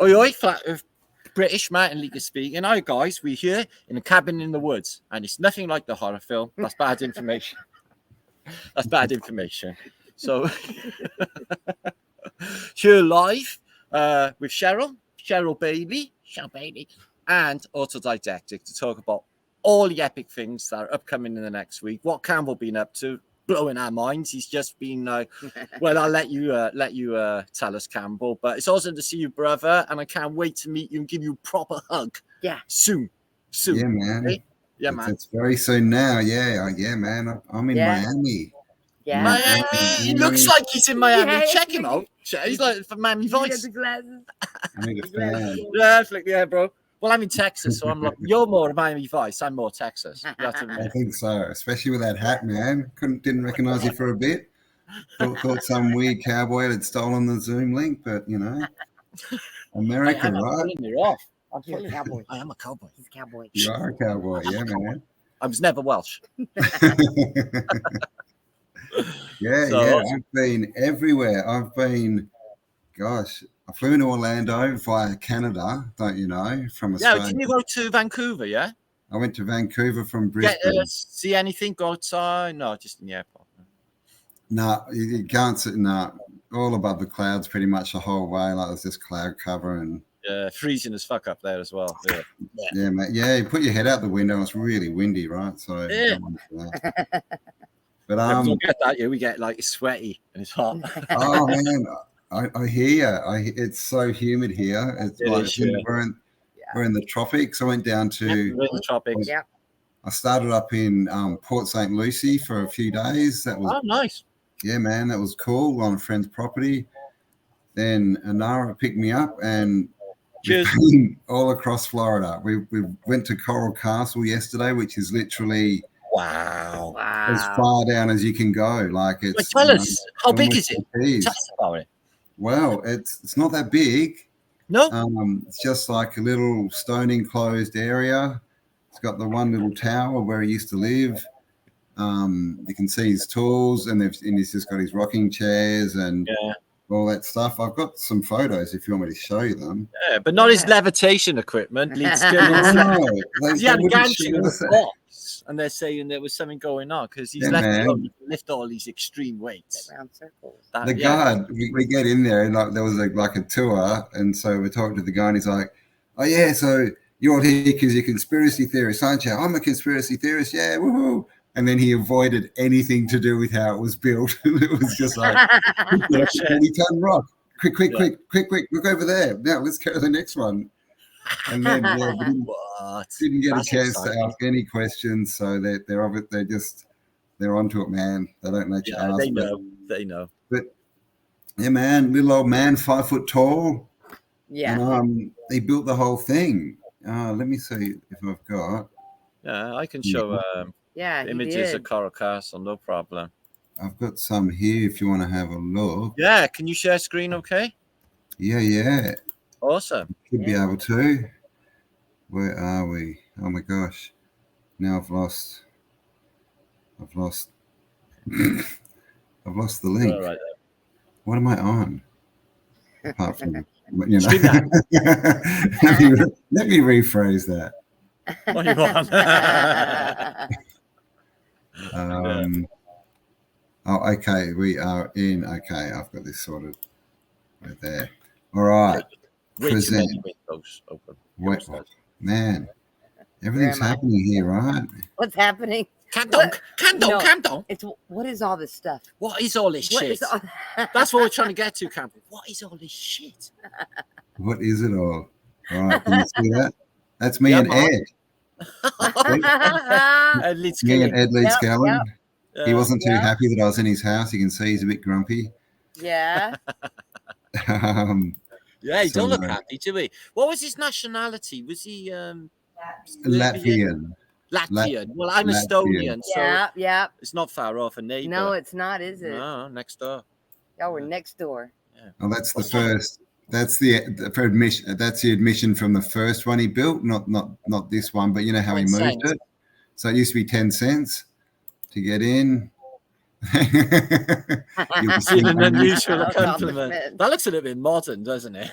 Oi, oi, British Martinliedtke speaking. Hi, guys. We're here in a cabin in the woods, and it's nothing like the horror film. That's bad information. That's bad information. So, here live with Cheryl Bailey, and Autodidactic to talk about all the epic things that are upcoming in the next week. What Campbell been up to, blowing our minds. He's just been well, I'll let you tell us, Campbell. But it's awesome to see you, brother, and I can't wait to meet you and give you a proper hug. Yeah, soon. Yeah, man. Okay? Yeah, man. It's very soon now. Yeah, man. I'm in Miami. Yeah, Miami. He looks like he's in Miami. Yeah, Check him out. He's like for Miami Vice. I need a fan. Yeah, bro. Well, I'm in Texas, so I'm like, you're more Miami Vice. I'm more Texas. I think so, especially with that hat, man. Didn't recognize you for a bit. Thought some weird cowboy had stolen the Zoom link, but you know, America, right? You're off. I'm a cowboy. I am a cowboy. He's a cowboy. You are a cowboy, yeah, man. I was never Welsh. Yeah. I've been everywhere. I flew into Orlando via Canada, don't you know, from Australia. Yeah, didn't you go to Vancouver, yeah? I went to Vancouver from Brisbane. See anything? Go outside? No, just in the airport. No, you can't sit. No, all above the clouds pretty much the whole way. Like there's just cloud cover and freezing as fuck up there as well. Yeah, mate. Yeah, you put your head out the window. It's really windy, right? So, but don't get that. Yeah, we get like it's sweaty and it's hot. Oh man, I hear you. It's so humid here. It's we're in the tropics. I went down to the tropics. Yeah. I started up in Port St. Lucie for a few days. That was nice. Yeah, man, that was cool on a friend's property. Then Anara picked me up and we've been all across Florida. We went to Coral Castle yesterday, which is literally as far down as you can go. Like it's tell us, how big is it? Tell us about it. Well, it's not that big. No. It's just like a little stone enclosed area. It's got the one little tower where he used to live. You can see his tools, and he's just got his rocking chairs and all that stuff. I've got some photos if you want me to show you them. Yeah, but not his levitation equipment. He had a gantry in the box, and they're saying there was something going on because he's left to lift all these extreme weights. The guard, we get in there, and like there was like a tour, and so we're talking to the guy, and he's like, "Oh yeah, so you're all here because you're a conspiracy theorist, aren't you?" "I'm a conspiracy theorist, yeah, woohoo." And then he avoided anything to do with how it was built. It was just like, 20-ton rock. Quick, look over there. Now let's go to the next one. And then didn't get a chance to ask any questions. So they're onto it, man. They don't let you ask. They know. But yeah, man, little old man, 5 foot tall. Yeah. And they built the whole thing. Let me see if I've got. Yeah, I can show images of Coral Castle, no problem. I've got some here if you want to have a look. Yeah, can you share screen okay? Yeah. Awesome. Should be able to. Where are we? Oh my gosh. Now I've lost I've lost the link. All right. What am I on? Apart from let me rephrase that. What are you on? Okay, we are in. Okay, I've got this sorted. We're there. All right. Present. Wait, man, everything's happening here, right? What's happening? Calm down. It's what is all this stuff? What is all this shit? That's what we're trying to get to, Campbell. What is all this shit? What is it all? All right, can you see that? That's me and Ed. Me and Ed Liedtkes. He wasn't too happy that I was in his house. You can see he's a bit grumpy. Yeah. Yeah, he don't look happy, do he? What was his nationality? Was he Latvian? Latvian. Well, I'm Estonian, so it's not far off a neighbor. No, it's not, is it? No, next door. Y'all were next door. Yeah. Oh, that's the first. That's the admission. That's the admission from the first one he built, not this one. But you know how he moved it. So it used to be 10 cents to get in. You'll be Seen an seeing- unusual Accomplishment. compliment. That looks a little bit modern, doesn't it?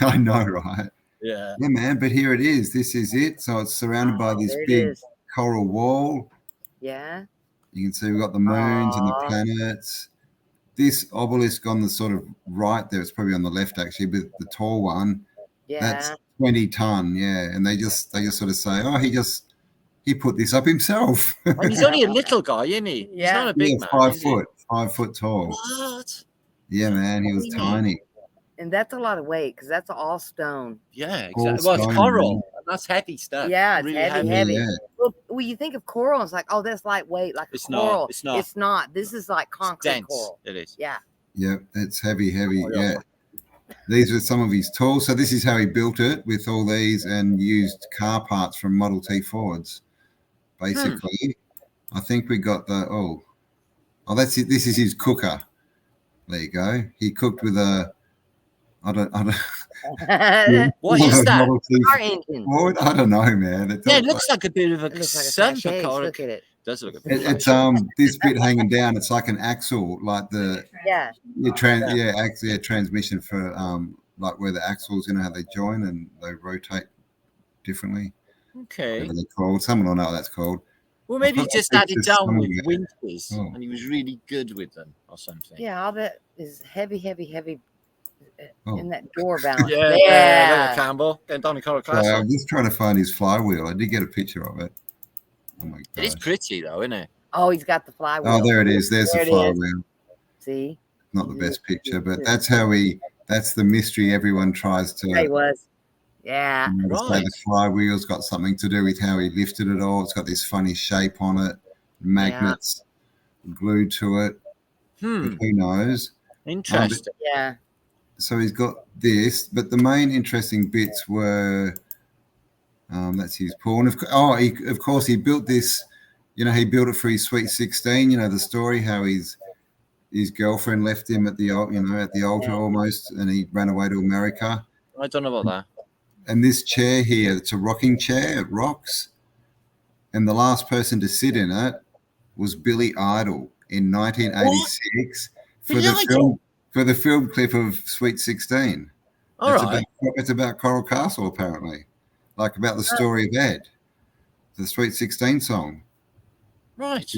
I know, right? Yeah. Yeah, man. But here it is. This is it. So it's surrounded by this There it big is. coral wall. Yeah. You can see we've got the moons and the Aw. planets. This obelisk on the sort of right there, it's probably on the left actually, but the tall one, that's Yeah. 20 ton, yeah. And they just sort of say, oh, he put this up himself. And he's only a little guy, isn't he? He's Yeah. not a big Yeah, man. 5 is he? foot, 5 foot tall. What? Yeah, man, he was Tiny. tiny. And that's a lot of weight because that's all stone. Yeah, All exactly. Well, it's stone, coral. man. That's heavy stuff. Yeah, it's really heavy, Yeah, heavy. yeah. Well, when you think of coral, it's like, oh, that's lightweight, like It's a not, coral. it's not. It's not. This is like It's concrete dense. coral. It is. Yeah. Yeah, it's heavy, Oh, yeah. yeah. These are some of his tools. So this is how he built it with all these and used car parts from Model T Fords. Basically, I think we got the that's it. This is his cooker. There you go. He cooked with a I don't What is that? Model T Our engine. Ford? I don't know, man. Yeah, it looks like a bit of a It looks like a sun fat case. car. Look at it. Does look a bit. It's this bit hanging down. It's like an axle, like the Yeah. transmission for like where the axles, you know how they join and they rotate differently. Okay. Whatever they're called. Someone will know what that's called. Well, maybe he I've got just had it pictures down with somewhere. Winkers, Oh. and he was really good with them or something. Yeah, all that is heavy, heavy, heavy Oh. in that door balance. Yeah, look Yeah. at Campbell getting down in Coral So Castle. I'm just trying to find his flywheel. I did get a picture of it. Oh my It is gosh. pretty though, isn't it? Oh, he's got the flywheel. Oh, there it is. There's There the it is. flywheel. See? Not the best picture, but that's how that's the mystery everyone tries to, There he was. Yeah. you know, to say Right. the flywheel's got something to do with how he lifted it all. It's got this funny shape on it, magnets glued to it. But who knows? Interesting. Yeah. So he's got this, but the main interesting bits were that's his pool. And of course, he built this. You know, he built it for his sweet 16. You know the story how his girlfriend left him at the altar almost, and he ran away to America. I don't know about that. And this chair here, it's a rocking chair. It rocks, and the last person to sit in it was Billy Idol in 1986 for the film clip of Sweet 16. All right. It's about Coral Castle, apparently, like about the story of Ed, the Sweet 16 song. Right.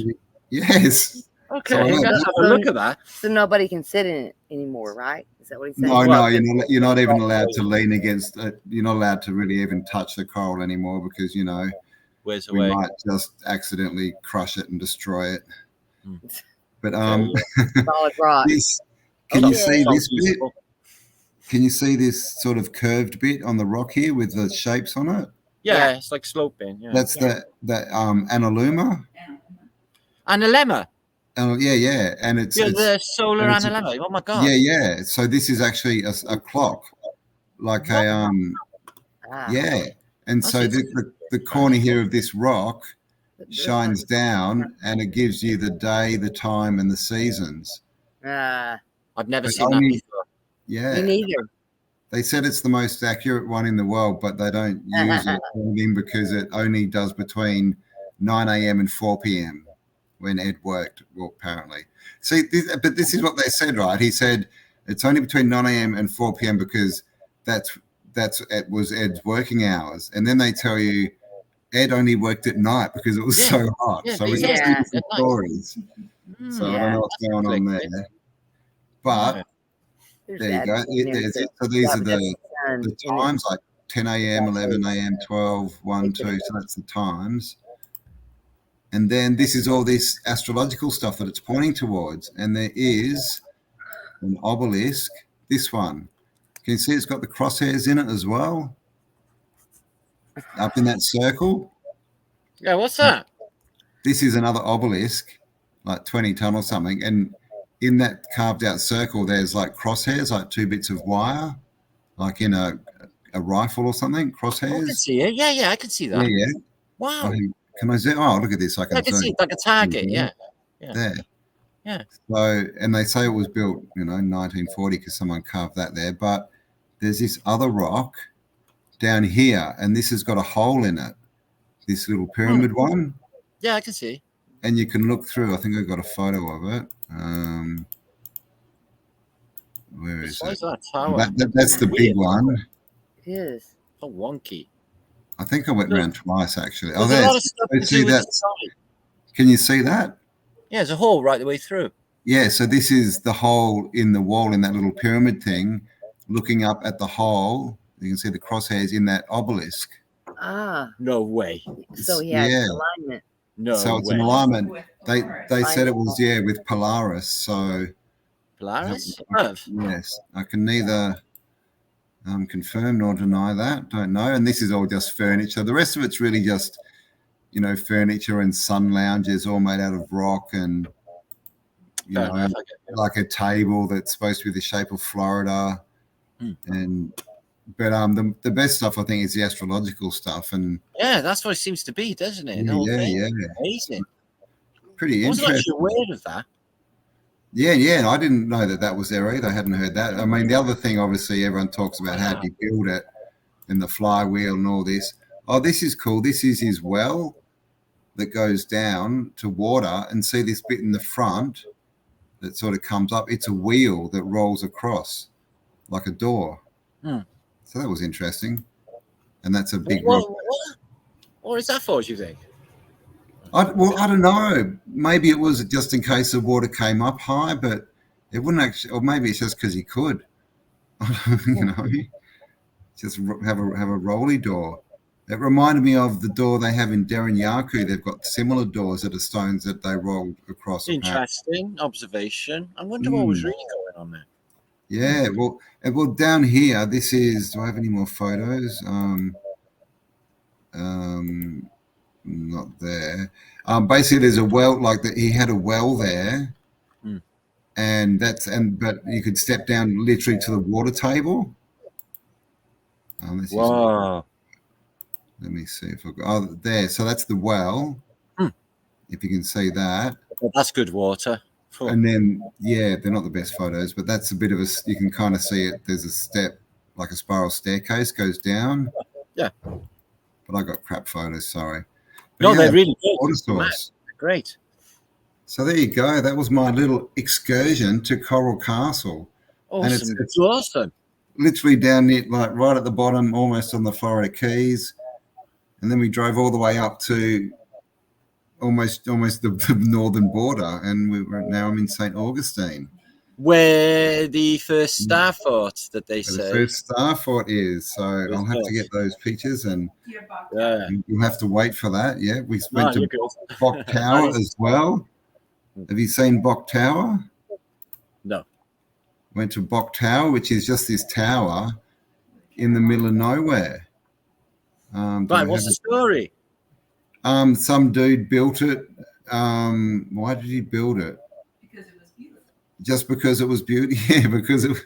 Yes. Okay. So I I'm know gonna that- have a look at that. So nobody can sit in it anymore, right? Is that what he's saying? No, Well, you're not even allowed to lean against it. You're not allowed to really even touch the coral anymore because, you know, Where's the we way? might just accidentally crush it and destroy it. Hmm. But Solid rock. can you Okay. see this bit? Usable. Can you see this sort of curved bit on the rock here with the shapes on it? Yeah, it's like sloping. Yeah. That's that analuma. Analemma. Yeah, and it's The solar and it's a- analemma. Oh my god. yeah. So this is actually a clock, like a Ah. yeah. And That's so interesting. the corner here of this rock shines down, and it gives you the day, the time, and the seasons. Ah. I've never But seen that only- before. Yeah, Me neither. they said it's the most accurate one in the world, but they don't use it because it only does between 9 a.m. and 4 p.m. when Ed worked. Well, apparently, see, but this is what they said, right? He said it's only between 9 a.m. and 4 p.m. because it was Ed's working hours, and then they tell you Ed only worked at night because it was Yeah. so hot. Yeah, So they we say got it's two at different night. stories. So I don't know what's going on conflicting. there. But There's there you that go. in there There's too. it. So these Yeah, are but the sun in it. times, like 10 a.m., 11 a.m., 12, 1, 2. So that's the times. And then this is all this astrological stuff that it's pointing towards. And there is an obelisk, this one. Can you see it's got the crosshairs in it as well? Up in that circle. Yeah, what's that? This is another obelisk, like 20 ton or something. And in that carved out circle, there's like crosshairs, like 2 bits of wire, like in a rifle or something, I can crosshairs. see it. Yeah, I can see that. Yeah. Wow. Can I zoom? Oh, look at this. I I can can zoom see it like a target. Yeah. there. Yeah. So, and they say it was built, 1940 because someone carved that there. But there's this other rock down here, and this has got a hole in it. This little pyramid one. Yeah, I can see. and you can look through. I think I've got a photo of it. Where The is size it? of that tower. That's the big one. It is. So wonky. I think I went round twice actually. There's a lot of stuff to see do with that? the side. Can you see that? Yeah, there's a hole right the way through. Yeah, so this is the hole in the wall in that little pyramid thing. Looking up at the hole, you can see the crosshairs in that obelisk. Ah. No way. So yeah, Yeah. alignment. No So it's way. an alignment. They said it was with Polaris. So Polaris? yes, I can neither confirm nor deny that. Don't know. And this is all just furniture. The rest of it's really just, you know, furniture and sun lounges all made out of rock and, you Fair know, enough, like a table that's supposed to be the shape of Florida. But the best stuff I think is the astrological stuff, and yeah, that's what it seems to be, doesn't it? Yeah. Amazing. Pretty I wasn't interesting. actually aware of that. Yeah, I didn't know that was there either. I hadn't heard that. I mean, the other thing, obviously, everyone talks about how do you build it and the flywheel and all this. Oh, this is cool. This is his well that goes down to water, and see this bit in the front that sort of comes up. It's a wheel that rolls across like a door. So that was interesting. And that's a big rock. What is that for, do you think? I don't know. Maybe it was just in case the water came up high, but it wouldn't actually, or maybe it's just because he could. You know, just have a rolly door. It reminded me of the door they have in Derenyaku. They've got similar doors that are stones that they roll across. Interesting observation. I wonder what was really going on there. Yeah, well, down here, this is. Do I have any more photos? Not there. Basically, there's a well, like that. He had a well there, but you could step down literally to the water table. Wow. Let me see if I've got there. So that's the well. If you can see that. Well, that's good water. And then, yeah, they're not the best photos, but that's a bit of a. You can kind of see it. There's a step, like a spiral staircase goes down. Yeah. But I got crap photos. Sorry. But No, yeah, they're really good. Water source. Great. So there you go. That was my little excursion to Coral Castle. Awesome. And it's awesome. Literally down near, like right at the bottom, almost on the Florida Keys. And then we drove all the way up to almost the northern border. And now I'm in St. Augustine. Where the first Starfort that they say. The first Starfort is. So I'll have to get those pictures and you'll have to wait for that. Yeah. We went to Bok Tower as well. Have you seen Bok Tower? No. Went to Bok Tower, which is just this tower in the middle of nowhere. Right, what's the story? Some dude built it. Why did he build it? Because it was beautiful. Just because it was beautiful? Yeah, because it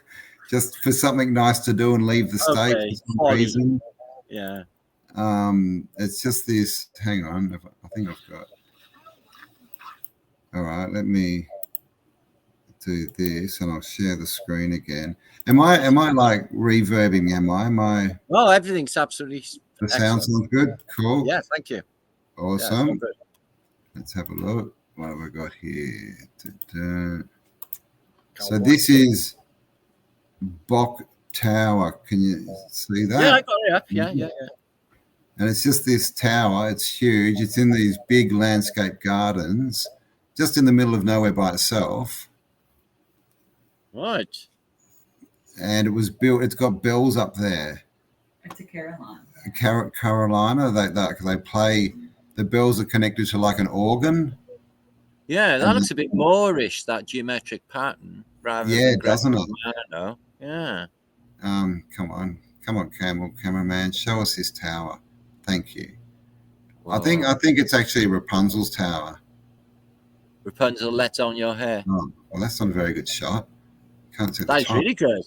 just for something nice to do and leave the state for some reason. Yeah. It's just this. Hang on, I think I've got. All right, let me do this, and I'll share the screen again. Am I like reverbing? Am I? Oh, everything's absolutely. The sound sounds good. Cool. Yeah, thank you. Awesome. Yeah, let's have a look. What have I got here? So this is Bok Tower. Can you see that? Yeah, I got it up. Yeah. And it's just this tower. It's huge. It's in these big landscape gardens, just in the middle of nowhere by itself. Right. And it was built. It's got bells up there. It's a Carolina. Carolina. They play. The bells are connected to like an organ. Yeah, that looks a bit Moorish, that geometric pattern. Rather than doesn't it? I don't know. Yeah. Come on, cameraman, show us this tower. Thank you. Wow. I think it's actually Rapunzel's tower. Rapunzel, let on your hair. Oh, well, that's not a very good shot. Can't see the That is top. really good.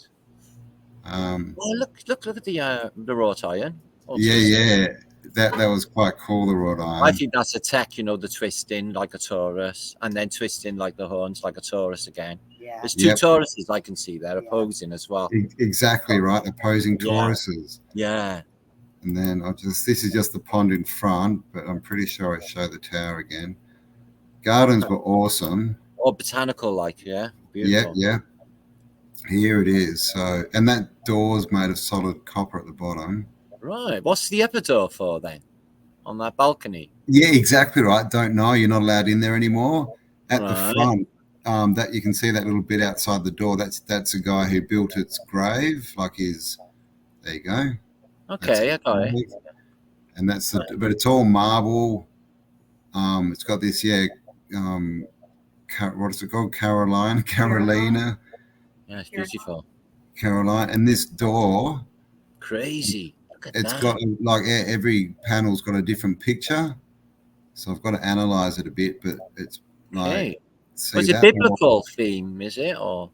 Well, look at the wrought iron. Yeah. That was quite cool, the wrought iron. I think that's a tech, the twisting like a Taurus, and then twisting like the horns like a Taurus again. Yeah. There's two Tauruses I can see there opposing as well. Exactly right, opposing Tauruses. Yeah. And then this is just the pond in front, but I'm pretty sure I show the tower again. Gardens were awesome. Or botanical, like, yeah. Beautiful. Yeah. Here it is. So, and that door's made of solid copper at the bottom. Right. What's the upper door for then? On that balcony? Yeah, exactly right. Don't know. You're not allowed in there anymore. At the Right. front, that you can see that little bit outside the door. That's a guy who built its grave. Like his, there you go. Okay, I got it. And that's the, but it's all marble. It's got this, what is it called? Carolina. Yeah, it's beautiful. Caroline. And this door, Crazy. Look at it's that. got like every panel's got a different picture. So I've got to analyze it a bit, but it's like, Okay. see Was it that biblical theme, is it? Or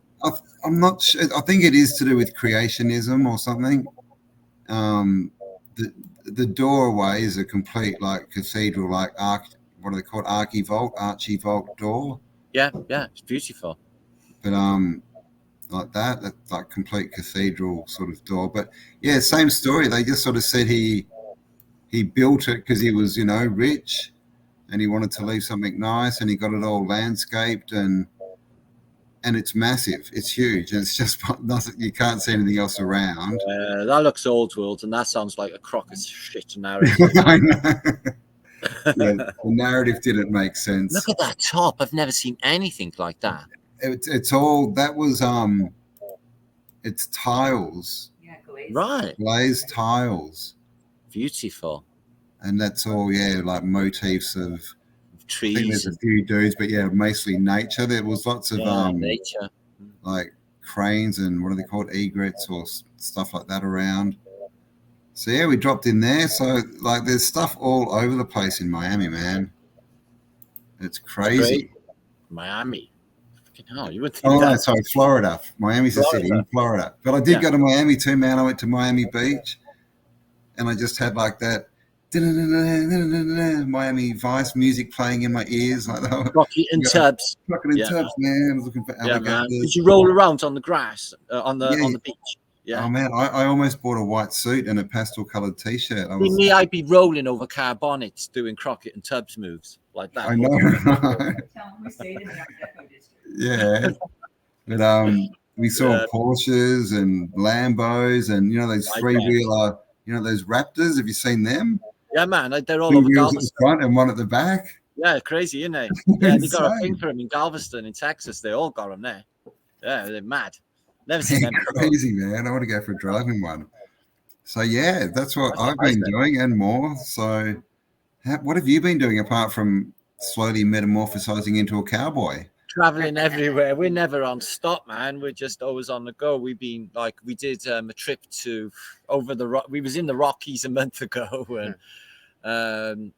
I'm not sure. I think it is to do with creationism or something. The doorway is a complete like cathedral, like what are they called? Archivolt door. Yeah, it's beautiful. But like that's like complete cathedral sort of door. But yeah, same story. They just sort of said he built it because he was, rich, and he wanted to leave something nice, and he got it all landscaped, and it's massive. It's huge, and it's just nothing. You can't see anything else around. That looks old world, and that sounds like a crock of shit narrative. I know. Yeah, the narrative didn't make sense. Look at that top. I've never seen anything like that. It's all that was it's tiles. Yeah, glazed. Right. Glazed tiles. Beautiful. And that's all, like motifs of trees. I think there's a few dudes, but yeah, mostly nature. There was lots of nature, like cranes and what are they called, egrets or stuff like that around. So yeah, we dropped in there. So like, there's stuff all over the place in Miami, man. It's crazy. Miami. Hell, you would think no, that. sorry, Florida. Miami's a city in Florida. But I did go to Miami too, man. I went to Miami Beach, and I just had like that Miami Vice music playing in my ears, like that. Rocket and tubs. Rocket and tubs, man. I was looking for alligators. Did you roll around on the grass on the beach? Yeah. Oh man, I almost bought a white suit and a pastel-colored T-shirt. I'd be rolling over car bonnets doing Crockett and Tubbs moves like that. I know. We stayed in the Art Deco district. Yeah, but we saw Porsches and Lambos and those three-wheeler, those Raptors. Have you seen them? Yeah, man, they're all Two over wheels Galveston. at the front and one at the back. Yeah, crazy, isn't they? Yeah, they got a thing for them in Galveston, in Texas. They all got them there. Yeah, they're mad. Never seen them before. Crazy, man. I want to go for a driving one. So yeah, that's what I've been doing and more. So what have you been doing apart from slowly metamorphosizing into a cowboy? Traveling everywhere. We're never on stop, man. We're just always on the go. We've been we did a trip to over the rock. We was in the Rockies a month ago, and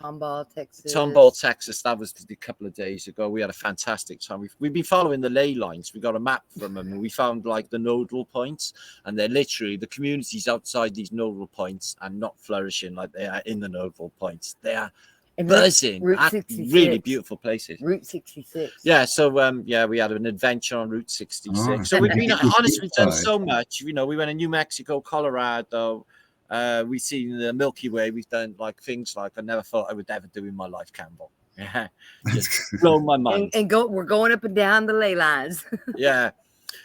Tomball, Texas. Tomball, Texas. That was a couple of days ago. We had a fantastic time. We've been following the ley lines. We got a map from them, and we found the nodal points, and they're literally the communities outside these nodal points are not flourishing like they are in the nodal points. They are buzzing. Route 66. Really beautiful places. Route 66. Yeah, so we had an adventure on Route 66. So we've been honestly, we've done so much. We went to New Mexico, Colorado. We've seen the Milky Way. We've done things I never thought I would ever do in my life, Campbell. Yeah, just blown my mind. We're going up and down the ley lines. Yeah.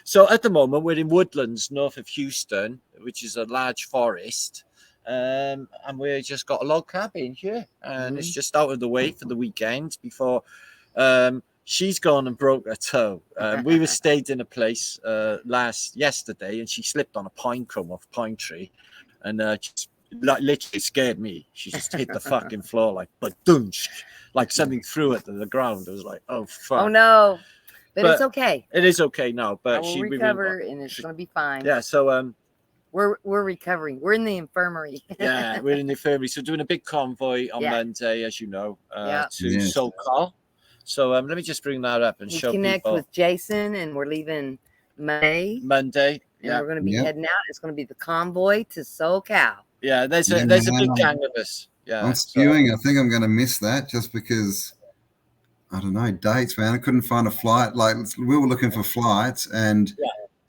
So at the moment we're in Woodlands, north of Houston, which is a large forest. And we just got a log cabin here, and it's just out of the way for the weekend before she's gone and broke her toe. We were stayed in a place yesterday, and she slipped on a pine cone off a pine tree, and just literally scared me. She just hit the fucking floor like something threw it to the ground. It was like, oh fuck. Oh no, but it's okay. It is okay now, but we'll recover, and it's gonna be fine. Yeah, so we're recovering. We're in the infirmary. Yeah, we're in the infirmary. So doing a big convoy on Monday, as you know, to Socal. So let me just bring that up and show connect people. with Jason, and we're leaving Monday. Yeah, we're going to be heading out. It's going to be the convoy to Socal. Yeah, there's a big gang of us. Yeah, I'm spewing. I think I'm going to miss that just because I don't know dates, man. I couldn't find a flight. Like we were looking for flights, and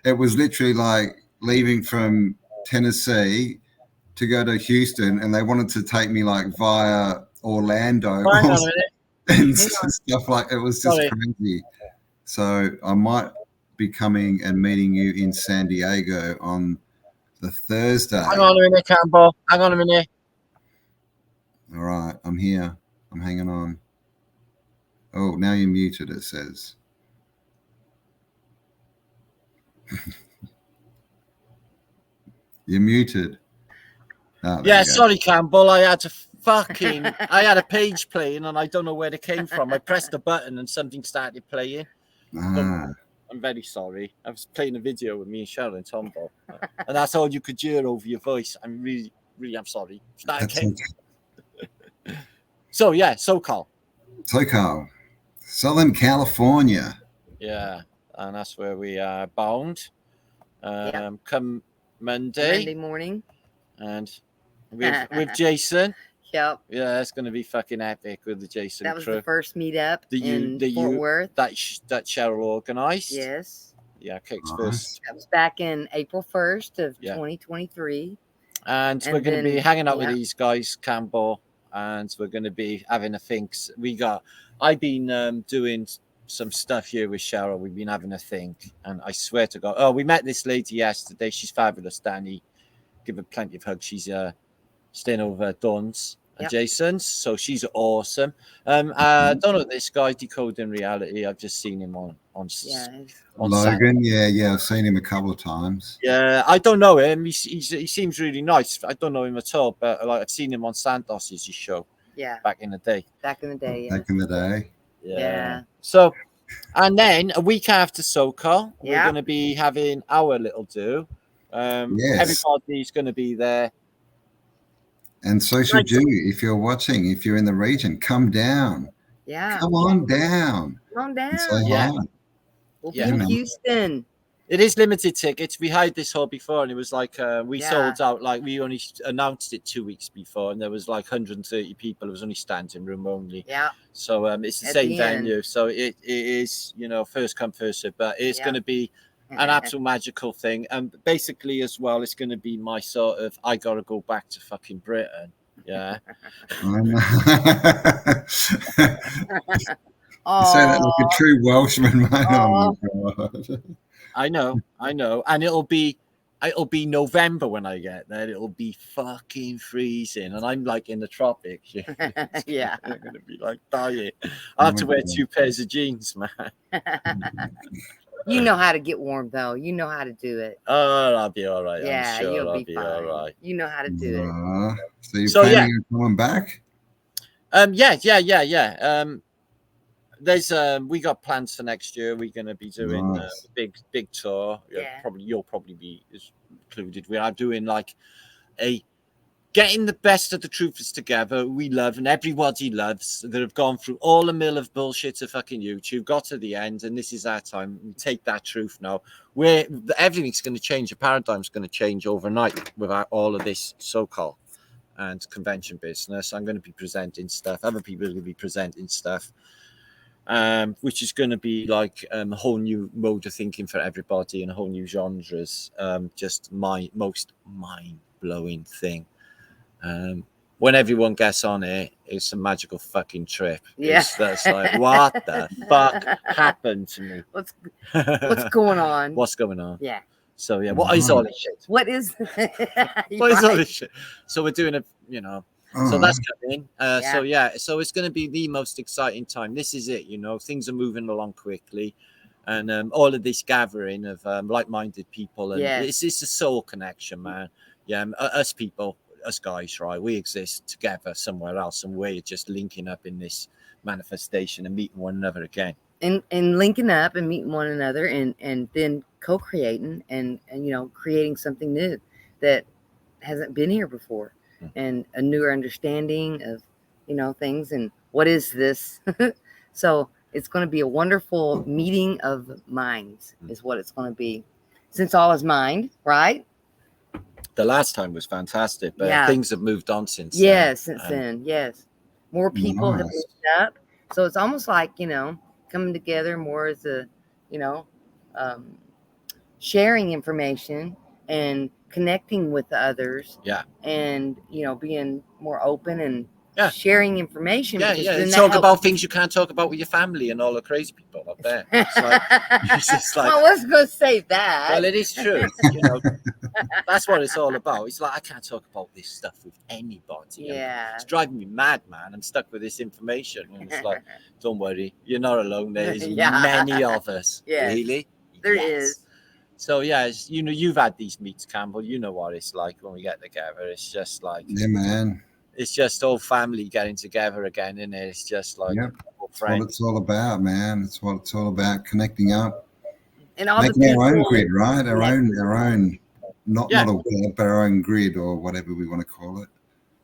it was literally like leaving from Tennessee to go to Houston, and they wanted to take me via Orlando. and stuff like it was just Sorry. crazy. So I might be coming and meeting you in San Diego on the Thursday. Hang on a minute, Campbell. Hang on a minute. All right, I'm here. I'm hanging on. Oh, now you're muted, it says. You're muted. Oh, there Yeah, you go. sorry, Campbell. I had a page playing and I don't know where it came from. I pressed the button and something started playing. Ah, I'm very sorry. I was playing a video with me and Cheryl and Tombo, and that's all you could hear over your voice. I'm really, I'm sorry. Start that's again. okay. So yeah, Socal. Socal, Southern California. Yeah, and that's where we are bound. Yep. Come Monday morning. and with Jason. Yep. Yeah, it's going to be fucking epic with the Jason That was crew. the first meetup in Fort Worth. That Cheryl organised. Yes. Yeah, Cake's Nice. first. That was back in April 1st of 2023. And we're going to be hanging out with these guys, Campbell, and we're going to be having a think. I've been doing some stuff here with Cheryl. We've been having a think, and I swear to God, we met this lady yesterday. She's fabulous, Danny. Give her plenty of hugs. She's staying over at Dawn's and Jason's, so she's awesome. I don't know this guy, Decoding Reality. I've just seen him on Logan. Yeah, I've seen him a couple of times. Yeah, I don't know him. He seems really nice. I don't know him at all, but I've seen him on Santos's show. Yeah, back in the day. Back in the day. Back in the day. Yeah. So, and then a week after Socal, we're Yeah. going to be having our little do. Yes. Everybody's going to be there. And so should you, if you're watching, if you're in the region, come down. Yeah. Come on down. Come on down. And say Yeah. hi. We'll be in Houston. It is limited tickets. We had this hall before, and it was like we sold out. Like we only announced it 2 weeks before, and there was like 130 people. It was only standing room only. Yeah. So it's the same venue. So it is, first come first served, but it's going to be an absolute magical thing. And basically, as well, it's going to be my sort of I gotta go back to fucking Britain. Yeah. You say that like a true Welshman, mate. Oh my God. I know, and it'll be November when I get there. It'll be fucking freezing, and I'm like in the tropics. Yeah, I'm gonna be like dying. I have to wear 2 pairs of jeans, man. You know how to get warm, though. You know how to do it. Oh, I'll be all right. Yeah, I'm sure you'll I'll be all fine. right. You know how to do it. So you're planning on coming back? Yeah. There's we got plans for next year. We're going to be doing a big tour. You'll probably be included. We are doing like getting the best of the troopers together we love and everybody loves, that have gone through all the mill of bullshit of fucking YouTube, got to the end, and this is our time. We take that truth now. Where everything's going to change. The paradigm's going to change overnight without all of this so-called and convention business. I'm going to be presenting stuff. Other people are going to be presenting stuff. Which is going to be like a whole new mode of thinking for everybody and a whole new genres. Just my most mind-blowing thing. When everyone gets on it, it's a magical fucking trip. Yeah. That's like, what the fuck happened to me? What's going on? What's going on? Yeah. So yeah, what is all this shit? What is all this shit? So we're doing so that's coming. So it's going to be the most exciting time. This is it, things are moving along quickly, and all of this gathering of like-minded people, and it's a soul connection, man. Yeah, us people, us guys, right? We exist together somewhere else, and we're just linking up in this manifestation and meeting one another again. And linking up and meeting one another, and then co-creating and creating something new that hasn't been here before. And a newer understanding of, things and what is this? So it's going to be a wonderful meeting of minds is what it's going to be. Since all is mind, right? The last time was fantastic, but things have moved on since then. Yes, since then, yes. More people have moved up. So it's almost like, coming together more as a, sharing information and connecting with others, and being more open and Yeah. sharing information. Yeah, because yeah. then And that talk helps. about things you can't talk about with your family and all the crazy people up there. It's like, it's just like, I was going to say that. well, it is true. That's what it's all about. It's like, I can't talk about this stuff with anybody. Yeah. It's driving me mad, man. I'm stuck with this information. And it's like, don't worry, you're not alone. There's many of us. Yes. Really? There is. So, yeah, you've had these meets, Campbell. You know what it's like when we get together. It's just like, Yeah, man. It's just all family getting together again, isn't it? It's just like, That's what it's all about, man. It's what it's all about, connecting up. And all making our own grid, right? Our own, not a web, but our own grid or whatever we want to call it.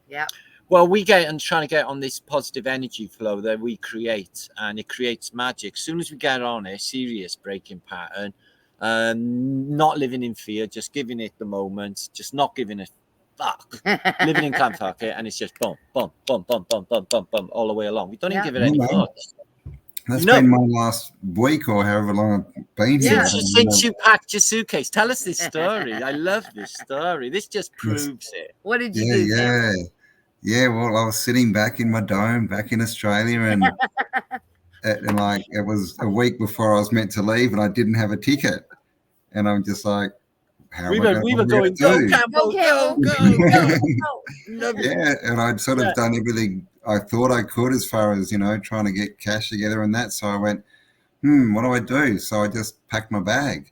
Yeah. Well, we get and trying to get on this positive energy flow that we create, and it creates magic. As soon as we get on a serious breaking pattern, not living in fear, just giving it the moment, just not giving a fuck, living in Clontarf, and it's just boom, boom, boom, boom, boom, boom, boom, boom, all the way along. We don't even give it any thought. That's been my last week or however long I've been here. Since you packed your suitcase, tell us this story. I love this story. This just proves it. What did you do? Yeah, well, I was sitting back in my dome back in Australia, and like it was a week before I was meant to leave, and I didn't have a ticket, and I'm just like, we were going, go, Campbell, go. Yeah, and I'd sort of done everything I thought I could as far as, trying to get cash together and that. So I went, what do I do? So I just packed my bag.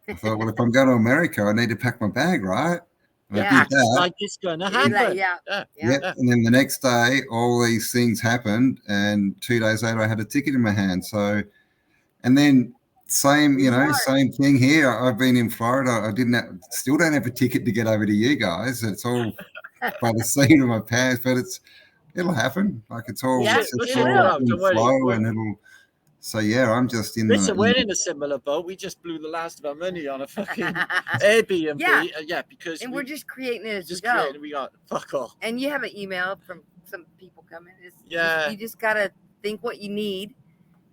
I thought, well, if I'm going to America, I need to pack my bag, right? And I did that. Like it's going to happen. Yeah. And then the next day, all these things happened, and 2 days later, I had a ticket in my hand. So, and then same thing here. I've been in Florida. I still don't have a ticket to get over to you guys. It's all by the seat of my pants, but it'll happen. Like it's all, flow, and it'll. So I'm just in. Listen, we're in a similar boat. We just blew the last of our money on a fucking Airbnb. Because we're just creating it as we go. We got fuck all. And you have an email from some people coming. You just gotta think what you need,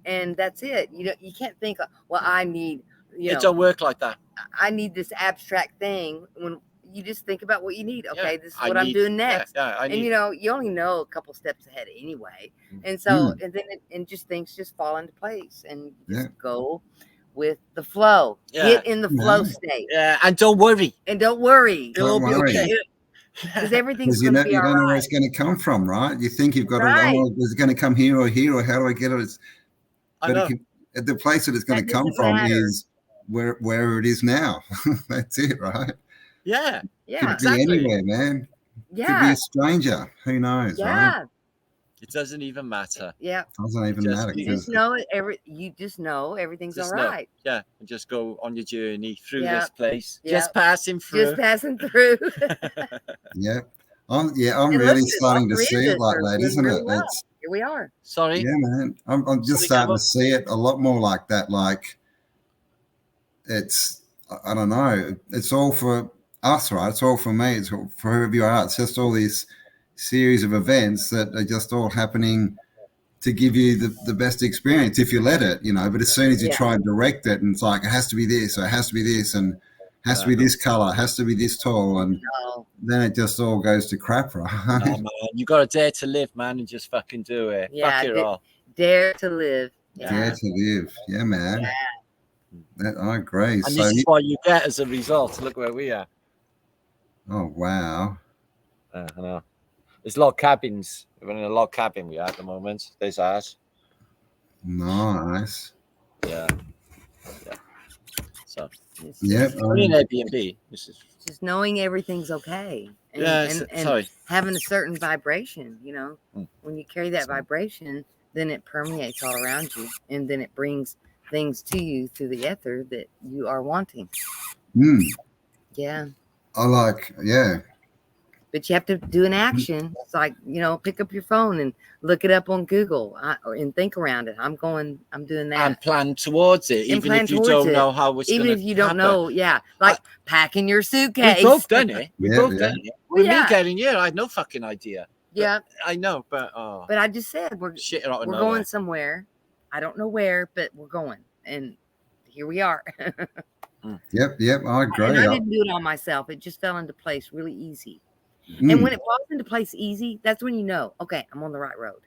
and that's it. You can't think, well, I need. It don't work like that. I need this abstract thing. When you just think about what you need. Okay, this is what I'm doing next. And you only know a couple steps ahead anyway. And so, and then just things just fall into place, and you just go with the flow. Get in the flow state. Yeah, and don't worry. It'll be okay. Because everything's going to be all right. You don't know where it's going to come from, right? You think you've got is it going to come here or here, or how do I get it? The place that it's going to come from is wherever it is now. That's it, right? Yeah. Could be anywhere, man. Yeah. Could be a stranger. Who knows, right? It doesn't even matter. Yeah. It doesn't even matter. You just know you just know everything's all right. Yeah. And just go on your journey through this place. Just passing through. I'm really starting to see it like that, isn't it? Well. Here we are. Sorry. Yeah, man. I'm just starting to see it a lot more like that. Like I don't know. It's all for us, right? It's all for me. It's for whoever you are. It's just all these series of events that are just all happening to give you the best experience if you let it, but as soon as you try and direct it, and it's like, it has to be this, or it has to be this, and it has to be this color, it has to be this tall, and then it just all goes to crap, right? No, man. You got to dare to live, man, and just fucking do it. Yeah, fuck it all. Dare to live. Yeah. Dare to live. Yeah, man. Yeah. I agree. And this is what you get as a result. Look where we are. Oh, wow. I know. There's log cabins. We're in a log cabin we are at the moment. There's ours. Nice. Yeah. So. We're in Airbnb. This is just knowing everything's okay. And having a certain vibration. When you carry that vibration, then it permeates all around you, and then it brings things to you through the ether that you are wanting. Yeah. But you have to do an action. It's like, pick up your phone and look it up on Google and think around it. I'm doing that. And plan towards it, even if you don't know how it's going to happen. Even if you don't know, like packing your suitcase. We've both done it. We've both done it. With me getting here, I had no fucking idea. Yeah. I know, but... But I just said, we're going somewhere. I don't know where, but we're going. And here we are. Yep, I agree. And I didn't do it on myself. It just fell into place really easy. And when it falls into place easy, that's when you know, okay, I'm on the right road.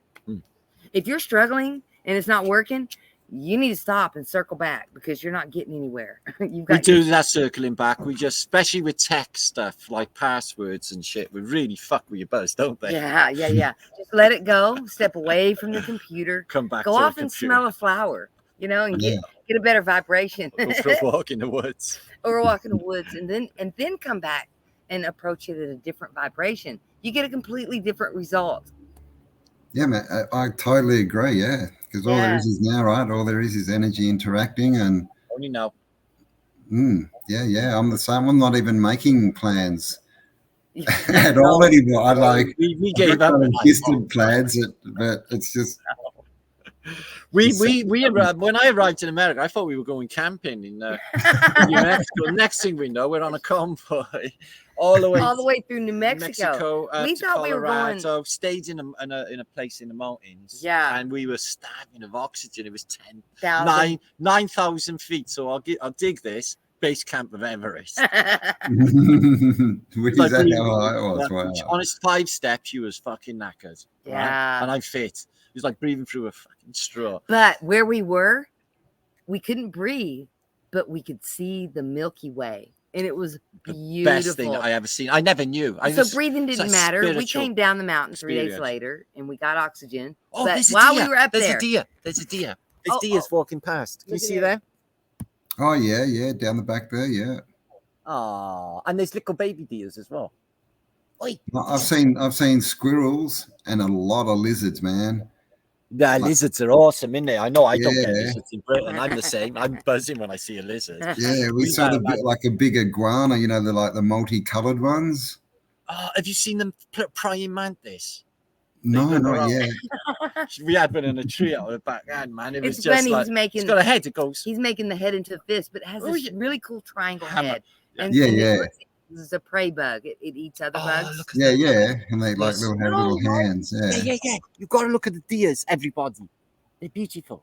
If you're struggling and it's not working, you need to stop and circle back because you're not getting anywhere. We do that circling back. We just, especially with tech stuff like passwords and shit, we really fuck with your buzz, don't they? Yeah. Just let it go. Step away from the computer. Come back. Go off and smell a flower, and get a better vibration. Or for a walk in the woods. Or walk in the woods, and then come back and approach it at a different vibration. You get a completely different result. Yeah, man, I totally agree. Yeah, because all there is now, right? All there is energy interacting, and only now. Yeah. I'm the same. I'm not even making plans at all anymore. I we gave up distant plans, but it's just. We when I arrived in America, I thought we were going camping in New Mexico. Next thing we know, we're on a convoy all the way through New Mexico. We thought Colorado. We were going. So stayed in a place in the mountains. Yeah, and we were starving of oxygen. It was 9,000 feet. So I'll dig this base camp of Everest. Which is that how high it was? Wow. On its 5 steps, you was fucking knackered. Yeah, right? And I fit. It was like breathing through a fucking straw. But where we were, we couldn't breathe, but we could see the Milky Way. And it was beautiful. Best thing I ever seen. I never knew. Breathing didn't matter. We came down the mountain 3 days later and we got oxygen. Oh, but while we were up there's a deer. There's deer's walking past. Can you see there? Oh, yeah. Down the back there, yeah. Oh, and there's little baby deers as well. Oi. I've seen squirrels and a lot of lizards, man. Yeah, lizards are awesome, isn't they? I know I don't get lizards in Britain. I'm the same. I'm buzzing when I see a lizard. Yeah, we saw like a big iguana, they're like the multicolored ones. Have you seen them praying mantis? No, not yet. We had one in a tree out of the back end, man. It was it's just funny, like, it's got a head. It goes. He's making the head into a fist, but it has this really cool triangle head. And This is a prey bug. It eats other bugs. Yeah. And they have little hands. Yeah. You've got to look at the deers, everybody. They're beautiful.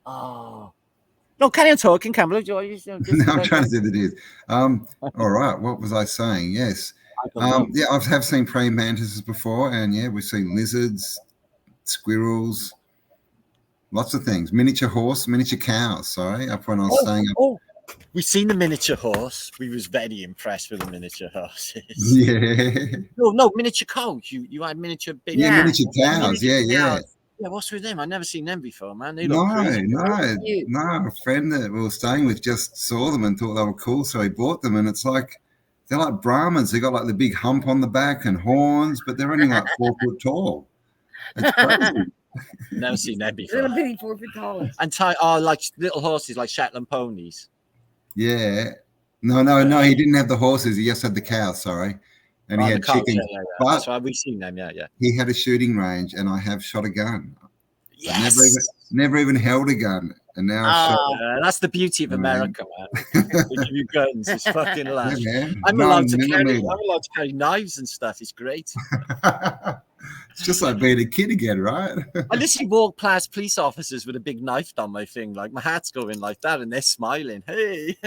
Oh. No, carry on talking, Campbell. No, I'm trying to see the deers. All right. What was I saying? Yes. I have seen praying mantises before, and we've seen lizards, squirrels, lots of things. Miniature cows. Sorry, up when I was staying up. We've seen the miniature horse. We was very impressed with the miniature horses. Yeah. No, miniature cows. You had miniature big. Yeah, miniature cows. Yeah. Yeah, what's with them? I've never seen them before, man. They look no. A friend that we were staying with just saw them and thought they were cool, so he bought them. And it's like they're like Brahmins. They got like the big hump on the back and horns, but they're only like 4 foot tall. It's crazy. Never seen them before. Little bitty 4 foot tall. And like little horses, like Shetland ponies. Yeah. No. He didn't have the horses. He just had the cows. Sorry. And he had chickens. Yeah. That's why we've seen them. Yeah. He had a shooting range, and I have shot a gun. Yes. Never even held a gun, and now I've shot. That's the beauty of America, man. They give you guns. It's fucking lash. Yeah, I'm allowed to carry knives and stuff. It's great. It's just like being a kid again, right? I literally walk past police officers with a big knife down my thing, like my hat's going like that, and they're smiling. Hey.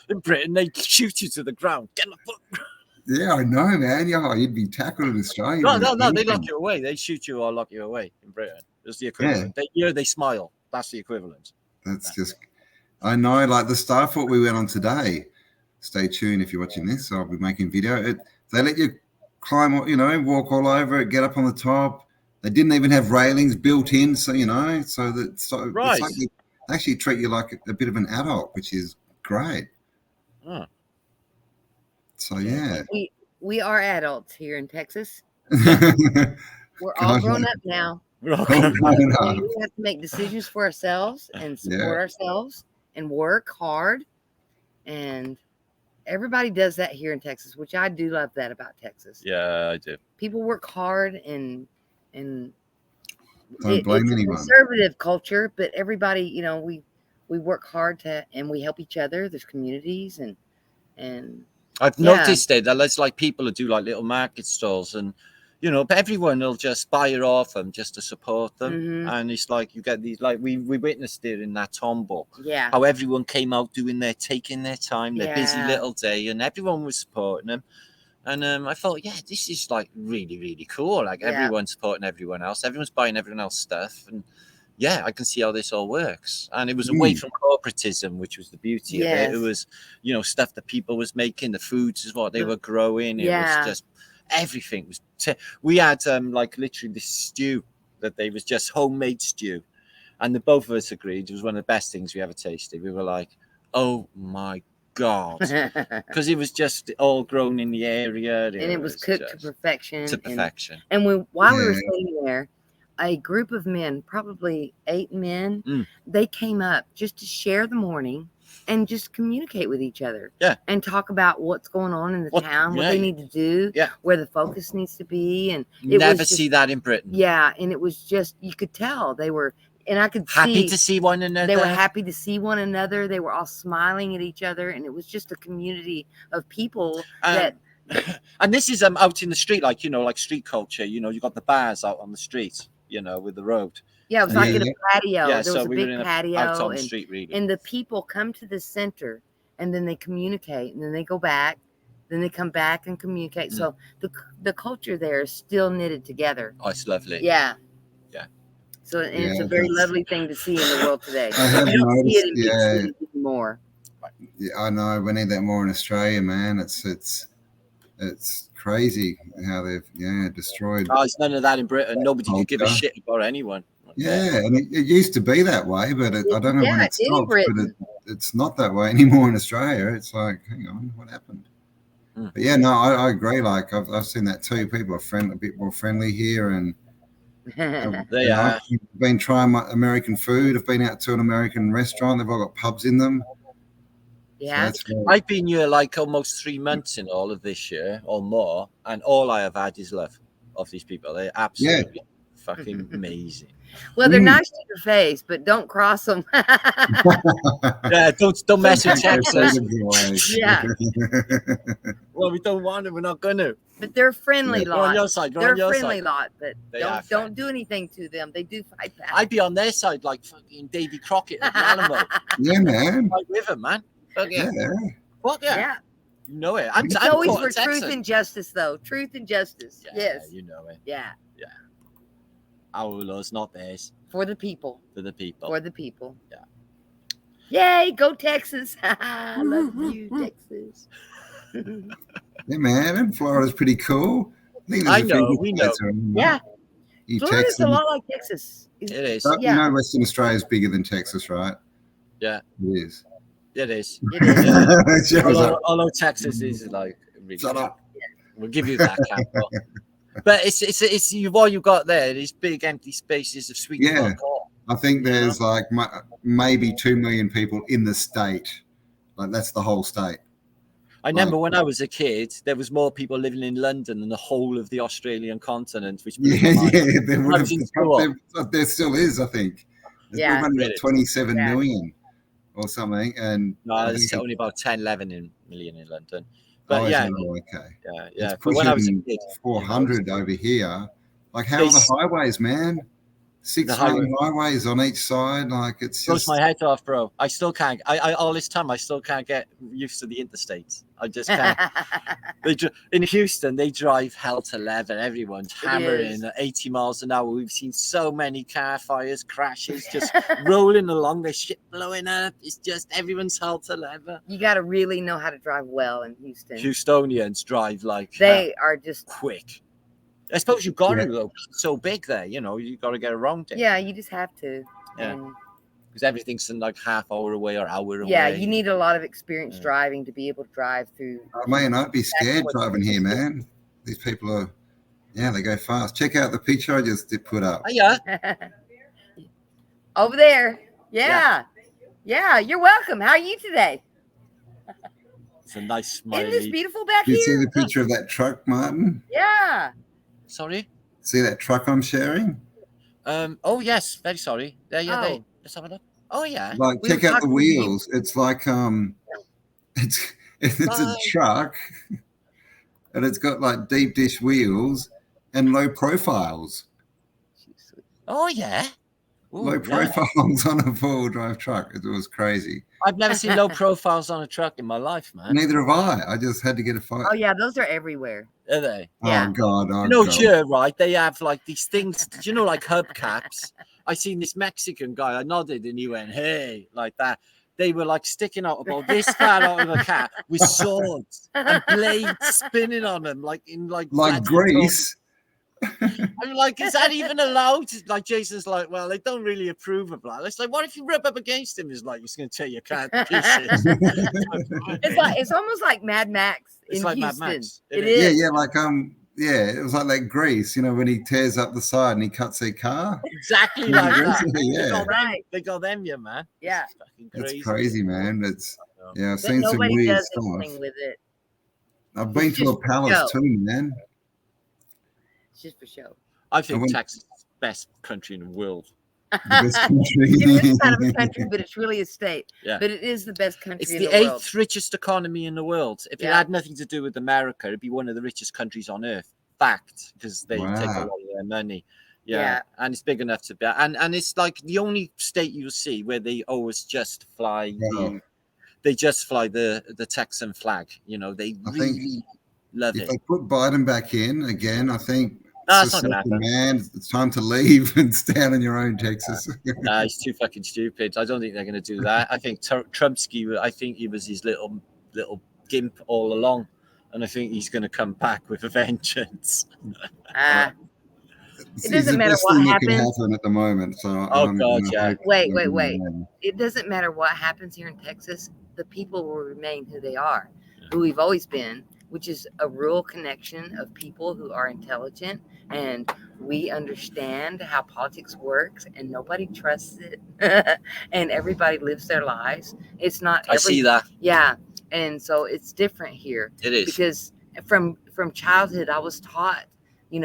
In Britain, they shoot you to the ground. Get the fuck. Yeah, I know, man. Yeah, you'd be tackled in Australia. No, they lock you away. They shoot you or lock you away in Britain. It's the equivalent. They smile. That's the equivalent. That's just, I know, like the Starfort we went on today. Stay tuned if you're watching this. I'll be making video. They let you climb, walk all over it, get up on the top. They didn't even have railings built in, so right. It's like they actually treat you like a bit of an adult, which is great. Oh. So yeah, we are adults here in Texas. We're all grown up now. We're all grown up. We have to make decisions for ourselves and support ourselves and work hard. And everybody does that here in Texas, which I do love that about Texas. Yeah, I do. People work hard and don't blame anyone. It's a conservative culture, but everybody, we work hard and we help each other. There's communities and I've noticed that there's like people who do like little market stalls, and you know, but everyone will just buy it off them just to support them. Mhm. And it's like you get these, like we witnessed it in that tombo, Yeah. how everyone came out taking their time, their busy Yeah. little day, and everyone was supporting them. And I thought, yeah, this is like really, really cool. Like Yeah. everyone's supporting everyone else, everyone's buying everyone else stuff, and yeah, I can see how this all works. And it was away from corporatism, which was the beauty of it. It was, you know, stuff that people was making, the foods is what they were growing. It was just everything was. We had like literally this stew that they was just homemade stew, and the both of us agreed it was one of the best things we ever tasted. We were like, oh my God, because it was just all grown in the area, and it was cooked to perfection. And while we were sitting there, a group of men, probably 8 men, they came up just to share the morning and just communicate with each other. Yeah. And talk about what's going on in the town, what they need to do, where the focus needs to be. And it never was just, see that in Britain. Yeah. And it was just, you could tell they were, and I could happy to see one another. They were happy to see one another. They were all smiling at each other. And it was just a community of people that. And this is out in the street, like, you know, like street culture, you know, you got the bars out on the street, you know, with the road. Yeah, it was like in a patio. Yeah, there was a big patio. Out on the street, really. And the people come to the center and then they communicate and then they go back. Then they come back and communicate. So the culture there is still knitted together. Oh, it's lovely. Yeah. Yeah. So and it's a very lovely thing to see in the world today. I have noticed, more. Yeah, I know. We need that more in Australia, man. It's crazy how they've destroyed. Oh, it's none of that in Britain. Nobody could give a shit about anyone. Yeah, and it used to be that way, but I don't know when it stopped. But it's not that way anymore in Australia. It's like, hang on, what happened? But yeah, no, I agree. Like I've seen that too. People are a bit more friendly here, and they are. I've been trying my American food. I've been out to an American restaurant. They've all got pubs in them. Yeah, so I've been here like almost 3 months in all of this year or more, and all I have had is love of these people. They're absolutely fucking amazing. Well, they're nice to your face, but don't cross them. Yeah, don't mess with Texas. Yeah. Well, we don't want to. We're not gonna. But they're friendly lot. We're on your side. They're a friendly lot, but don't do anything to them. They do fight back. I'd be on their side like fucking Davy Crockett at the Alamo. Yeah, man. Right with him, man. Yeah. What? Yeah. You know it. It's always for truth and justice, though. Truth and justice. Yeah, yes. You know it. Yeah. Yeah. Our laws, not theirs. For the people. For the people. For the people. Yeah. Yay, go Texas. I love you, Texas. Yeah, man. And Florida's pretty cool. I know. We know. Yeah. Florida's a lot like Texas. It is. You know, Western Australia is bigger than Texas, right? Yeah. It is. It is. It is. Although Texas is like really. Shut up. We'll give you that, Campbell. But it's what you got there. These big empty spaces of sweet. Yeah. I think there's like maybe 2 million people in the state. Like that's the whole state. I remember when I was a kid, there was more people living in London than the whole of the Australian continent. Which there still is, I think. There's only 27 million or something, and no, it's only about 11 million in London. But okay. Yeah. But when I was a kid, 400 over here. Like how are the highways, man? 6 lane highways on each side, like it's blows my head off, bro. I still can't. I all this time I still can't get used to the interstates. I just can't. In Houston, they drive hell to leather. Everyone's hammering at 80 miles an hour. We've seen so many car fires, crashes, just rolling along. There's shit blowing up. It's just everyone's hell to leather. You got to really know how to drive well in Houston. Houstonians drive like they are just quick. I suppose you've got to, though. It's so big there, you know, you got to get around it. Yeah, you just have to. Yeah. Because everything's in like half hour away or hour away. Yeah, you need a lot of experience driving to be able to drive through. Oh, man, I'd be scared driving here, man. These people are, they go fast. Check out the picture I just did put up. Oh, yeah. Over there. Yeah, you're welcome. How are you today? It's a nice smiley. Isn't this beautiful back here? You see the picture of that truck, Martin? Yeah. Sorry? See that truck I'm sharing? Oh, yes. Very sorry. There you go. Let's have a look. Oh, yeah. Like, check out the wheels. It's like, it's a truck, and it's got like deep dish wheels, and low profiles. Oh yeah. Ooh, Low profiles on a four-wheel drive truck. It was crazy. I've never seen low profiles on a truck in my life, man. Neither have I. I just had to get a photo. Oh yeah, those are everywhere. Are they? Yeah. Oh God. Oh, No, God. sure, right? They have like these things. Did you know, like hubcaps? I seen this Mexican guy. I nodded, and he went, "Hey," like that. They were like sticking out about this far out of a cat with swords and blades spinning on them, like in like Greece. I'm like, is that even allowed? Like Jason's like, well, they don't really approve of that. It's like, what if you rub up against him? He's like, it's going to tear your cat to pieces. It's almost like Mad Max in like Houston. Mad Max. It is. Yeah, like it was like that Grease, when he tears up the side and he cuts their car. Exactly like that. Yeah, they got them, yeah, man. Yeah, it's crazy, man. It's I've but seen some nobody weird does stuff. anything with it. I've been to a palace too, man. It's just for show. I think Texas is the best country in the world. The best country. It is kind of a country, but it's really a state. Yeah. But it is the best country It's in the the world. 8th richest economy in the world. If it had nothing to do with America, it'd be one of the richest countries on earth. Fact, because they take a lot of their money. Yeah. And it's big enough to be. And it's like the only state you'll see where they always just fly they just fly the Texan flag. They really love it. If they put Biden back in again, I think it's not gonna happen. Man, it's time to leave and stand on your own, Texas. He's too fucking stupid. I don't think they're going to do that. I think Trumpsky, I think he was his little gimp all along, and I think he's going to come back with a vengeance. It doesn't matter what happens at the moment. So wait. It doesn't matter what happens here in Texas. The people will remain who they are, who we've always been, which is a rural connection of people who are intelligent and we understand how politics works and nobody trusts it and everybody lives their lives. It's not I see that. Yeah. And so it's different here. It is. Because from childhood I was taught, do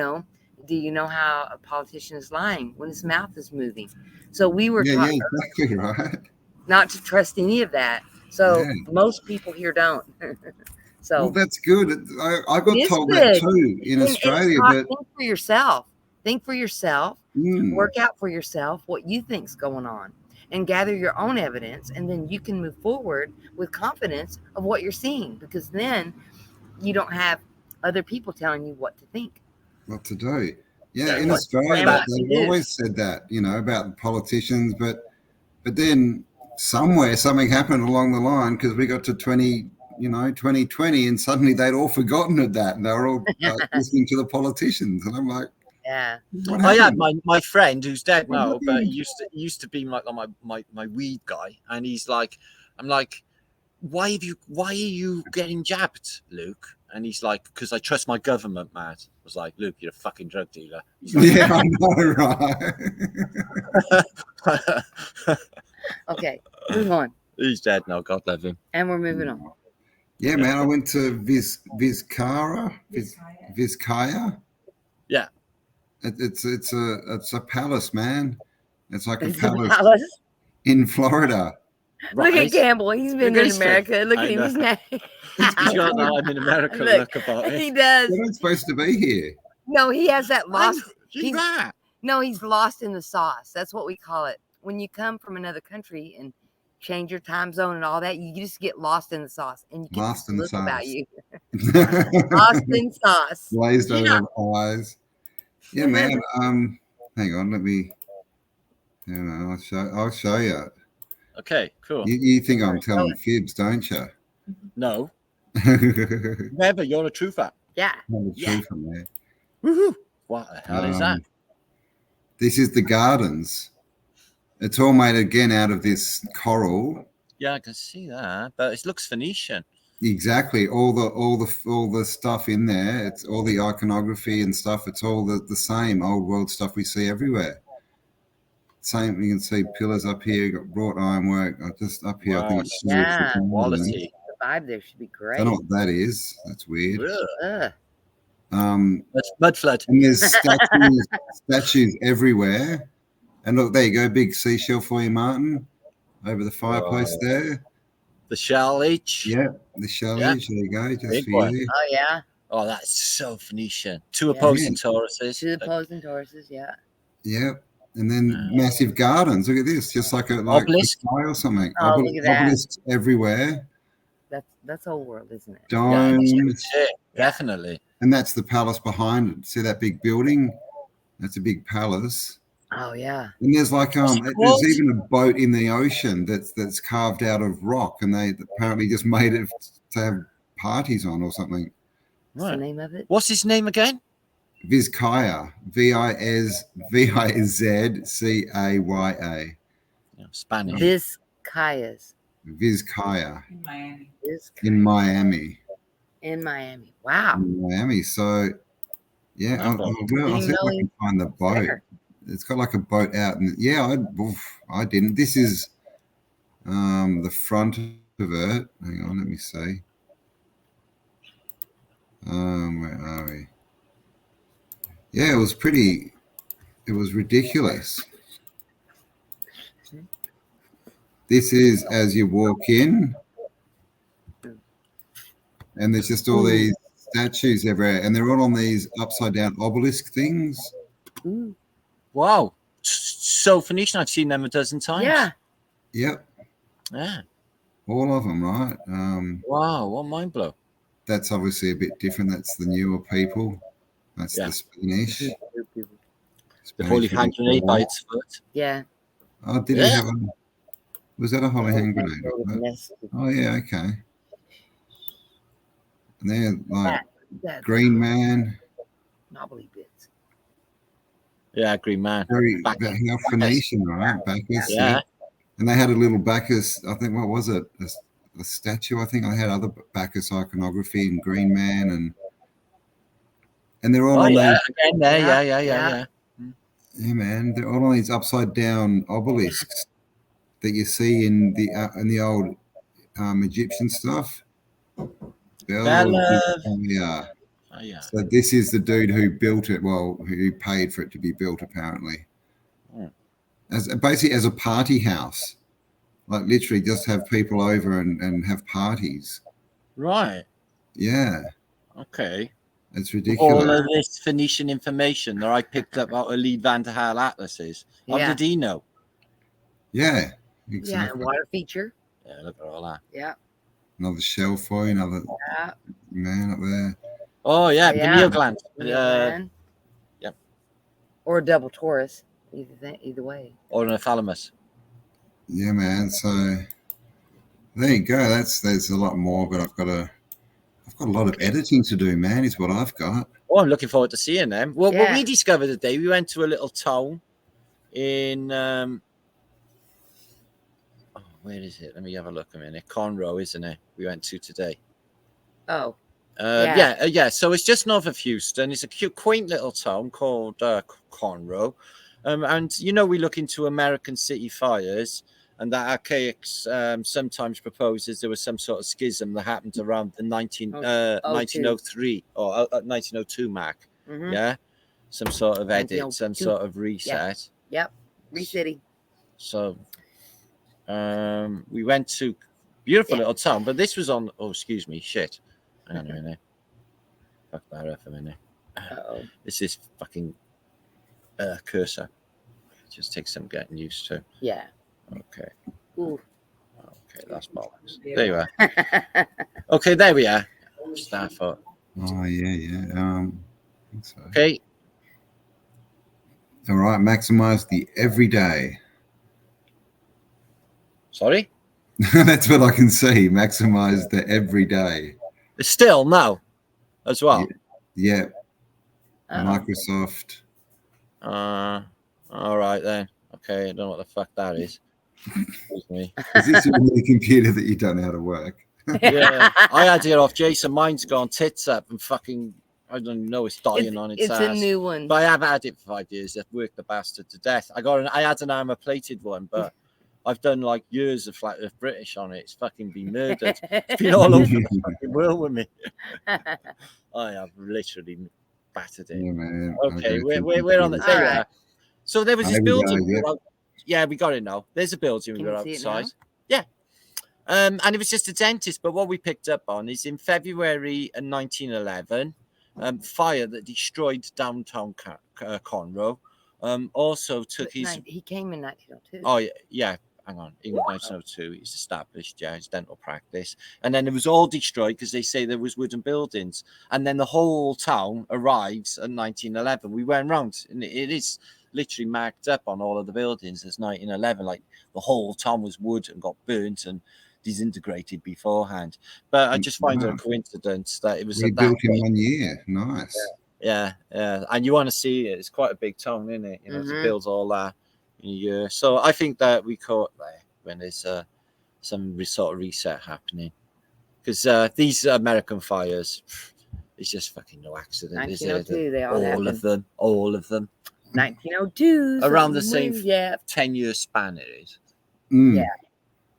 you know how a politician is lying? When his mouth is moving. So we were taught exactly right. Not to trust any of that. So most people here don't. So that's good. I got told that too in Australia. But think for yourself. Think for yourself. Work out for yourself what you think's going on, and gather your own evidence, and then you can move forward with confidence of what you're seeing. Because then you don't have other people telling you what to think, what to do. Yeah, in Australia they've always said that, about the politicians, but then somewhere something happened along the line because we got to 2020, and suddenly they'd all forgotten of that, and they were all listening to the politicians, and I'm like, I had my friend who's dead now, but he used to be like my weed guy, and he's like, I'm like, why are you getting jabbed, Luke? And he's like, because I trust my government, Matt. I was like, Luke, you're a fucking drug dealer. Like, I know, right? Okay, move on. He's dead now, God love him. And we're moving on. Yeah, man, I went to Vizcaya. Yeah. It's a palace, man. It's like a palace in Florida. Look at Campbell. He's been in America. Look at him. He's mad. He's got that I'm in America look about it. He does. They're not supposed to be here. No, he has that lost. He's lost in the sauce. That's what we call it. When you come from another country and change your time zone and all that, you just get lost in the sauce, and you get lost in the sauce. About you. Lost in sauce. Glazed over eyes. Yeah, man. Hang on. Let me. I'll show you. Okay, cool. You think I'm telling fibs, don't you? No. Never. You're a truther. Yeah. Truther, man. Woohoo! What the hell is that? This is the gardens. It's all made again out of this coral. Yeah, I can see that, but it looks Phoenician. Exactly. All the stuff in there. It's all the iconography and stuff. It's all the same old world stuff we see everywhere. Same. You can see pillars up here. Got wrought ironwork. Just up here. Wow, I think it's quality. The vibe there should be great. I don't know what that is. That's weird. That's mudflood. And there's statues everywhere. And look, there you go, big seashell for you, Martin, over the fireplace there. The shell each. Yeah, the shell each. There you go, just big for one. you. Oh yeah. Oh, that's so Phoenician. Two Yeah. opposing Tauruses. Two opposing Tauruses, yeah. Yep. And then massive gardens. Look at this, just like a Obelisk. sky or something. Oh, look at that. Obelisks everywhere. That's old world, isn't it? Yeah, Domes. definitely. And that's the palace behind it. See that big building? That's a big palace. Oh yeah. And there's like What's it there's called? even a boat in the ocean that's carved out of rock, and they apparently just made it to have parties on or something. What's the name of it? What's his name again? Vizcaya. Vizcaya. Yeah, Spanish. Vizcayas. Vizcaya. In Miami. In Miami. In Miami. Wow. In Miami. So yeah, I'll see if I can find the boat. There. It's got like a boat out, and I didn't. This is the front of it. Hang on, let me see. Where are we? Yeah, it was pretty. It was ridiculous. This is as you walk in, and there's just all these statues everywhere, and they're all on these upside down obelisk things. Ooh. Wow. So Phoenician. I've seen them a dozen times. Yeah. Yep. Yeah. All of them, right? Wow. What mind blow. That's obviously a bit different. That's the newer people. That's the Spanish. The holy hand grenade by its foot. Yeah. Oh, did he have a? Was that a holy hand grenade? Oh yeah, okay. And they're like Green Man. Knobbly bits. Yeah, Green Man. Very how Phoenician, right? Bacchus. Yeah. And they had a little Bacchus. I think what was it? A statue. I think I had other Bacchus iconography and Green Man and they're all on these. Again there. Yeah. Yeah, man, they're all on these upside down obelisks that you see in the old Egyptian stuff. Yeah. Oh, yeah. So this is the dude who built it. Well, who paid for it to be built, apparently. Basically as a party house, like literally just have people over and have parties. Right. Yeah. Okay. It's ridiculous. All of this Phoenician information that I picked up out of Lead Van der Haal atlases. How did he know? Yeah. Exactly. Yeah, and water feature. Yeah, look at all that. Yeah. Another shell for you, another man up there. Oh yeah, pineal gland. Yep. Or a double torus. Either way. Or an thalamus. Yeah, man. So there you go. There's a lot more, but I've got a lot of editing to do, man, is what I've got. Oh, I'm looking forward to seeing them. Well, what we discovered today, we went to a little town in where is it? Let me have a look a minute. Conroe, isn't it? We went to today. Oh. Yeah. So it's just north of Houston. It's a cute, quaint little town called Conroe. And, we look into American city fires, and that Archaics sometimes proposes there was some sort of schism that happened around the 1903 or 1902 mark. Mm-hmm. Yeah. Some sort of edit, some sort of reset. Yep. Resetting. So we went to beautiful little town, but this was on, excuse me, shit. Hang on a minute. Fuck that up a minute. This is fucking cursor. It just takes some getting used to. Yeah. Okay. Ooh. Okay, that's bollocks. There you are. Okay, there we are. Starfort. Oh yeah. Okay. All right, maximize the everyday. Sorry? That's what I can see. Maximize the everyday. Still no, as well. Yeah. Microsoft. All right then. Okay, I don't know what the fuck that is. Excuse me. Is this your new computer that you don't know how to work? Yeah, I had to get off Jason. Mine's gone tits up and fucking, I don't even know, it's dying on its ass. It's a new one. But I have had it for 5 years. I've worked the bastard to death. I had an armor plated one, but I've done like years of flat Earth British on it. It's fucking been murdered. It's been all over the fucking world with me. I have literally battered it. Yeah, man. Okay, we're on the there you are. So there was this building. Yeah, we got it now. There's a building we were outside. Yeah. And it was just a dentist. But what we picked up on is in February 1911, fire that destroyed downtown Conroe. Also took his. He came in 1902. Oh yeah. Hang on. In 1902, he's established, his dental practice. And then it was all destroyed because they say there was wooden buildings. And then the whole town arrives in 1911. We went round, and it is literally marked up on all of the buildings as 1911. Like the whole town was wood and got burnt and disintegrated beforehand. But I just find it a coincidence that it was rebuilt in 1 year. Nice. Yeah. And you want to see it. It's quite a big town, isn't it? You know, to build all that. Yeah, so I think that we caught there when there's some sort of reset happening, because these American fires, it's just fucking no accident, is it? 1902, they all happened. all of them. 1902, around the same 10-year span it is.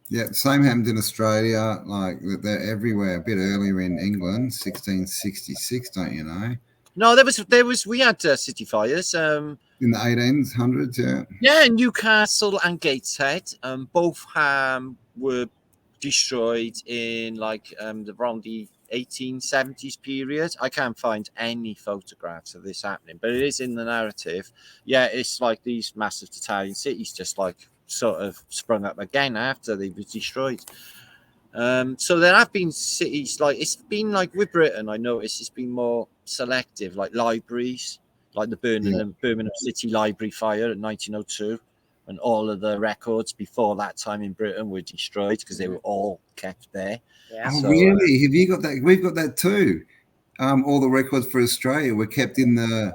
Yeah, same happened in Australia. Like they're everywhere. A bit earlier in England, 1666. Don't you know? No, there was. We had city fires. In the 1800s, yeah. Yeah, Newcastle and Gateshead, both were destroyed in around the 1870s period. I can't find any photographs of this happening, but it is in the narrative. Yeah, it's like these massive Italian cities just like sort of sprung up again after they were destroyed. So there have been cities like it's been like with Britain. I noticed it's been more selective, like libraries, like the Birmingham City Library fire in 1902, and all of the records before that time in Britain were destroyed because they were all kept there. Yeah. Oh, so, really? Have you got that? We've got that too. All the records for Australia were kept in the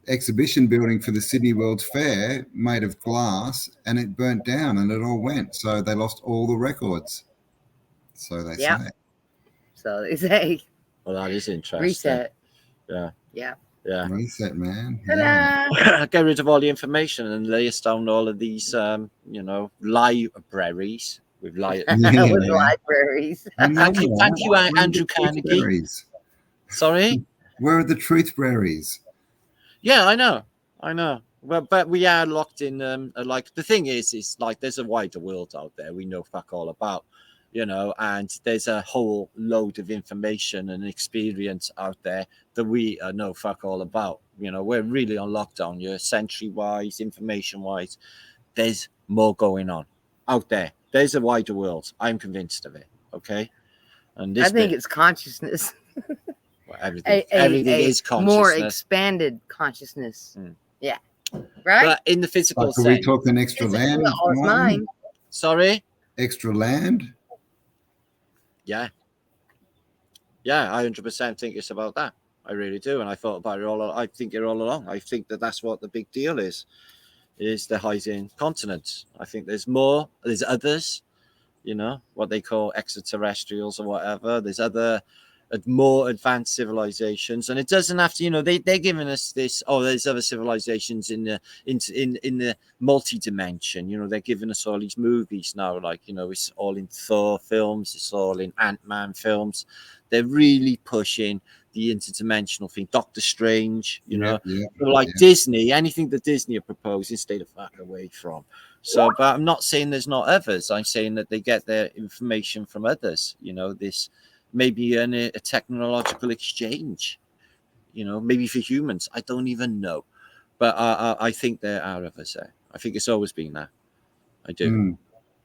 exhibition building for the Sydney World's Fair, made of glass, and it burnt down and it all went. So they lost all the records. So they say. So they say. Well, that is interesting. Reset. Yeah. Reset, man. Yeah. Get rid of all the information and lay us down all of these, libraries with libraries. Thank you, Andrew Carnegie. Sorry? Where are the truthberries? Yeah, I know. Well, but we are locked in. The thing is like there's a wider world out there we know fuck all about. And there's a whole load of information and experience out there that we know fuck all about. We're really on lockdown. Century-wise, information-wise, there's more going on out there. There's a wider world. I'm convinced of it. Okay, and I think it's consciousness. Well, everything is consciousness. More expanded consciousness. Yeah, right. But in the physical sense, are we talking extra land? It's mine. Sorry, extra land. Yeah, I 100% think it's about that. I really do, and I thought about it all. I think it all along. I think that's what the big deal is the hiding continents. I think there's more. There's others, what they call extraterrestrials or whatever. There's other more advanced civilizations, and it doesn't have to. They're giving us this. Oh, there's other civilizations in the multi-dimension. They're giving us all these movies now. It's all in Thor films. It's all in Ant-Man films. They're really pushing the interdimensional thing. Doctor Strange. Disney. Anything that Disney are proposing, stay the fuck away from. So, but I'm not saying there's not others. I'm saying that they get their information from others. This. Maybe a technological exchange, maybe for humans. I don't even know. But I think there are others there. I think it's always been there. I do.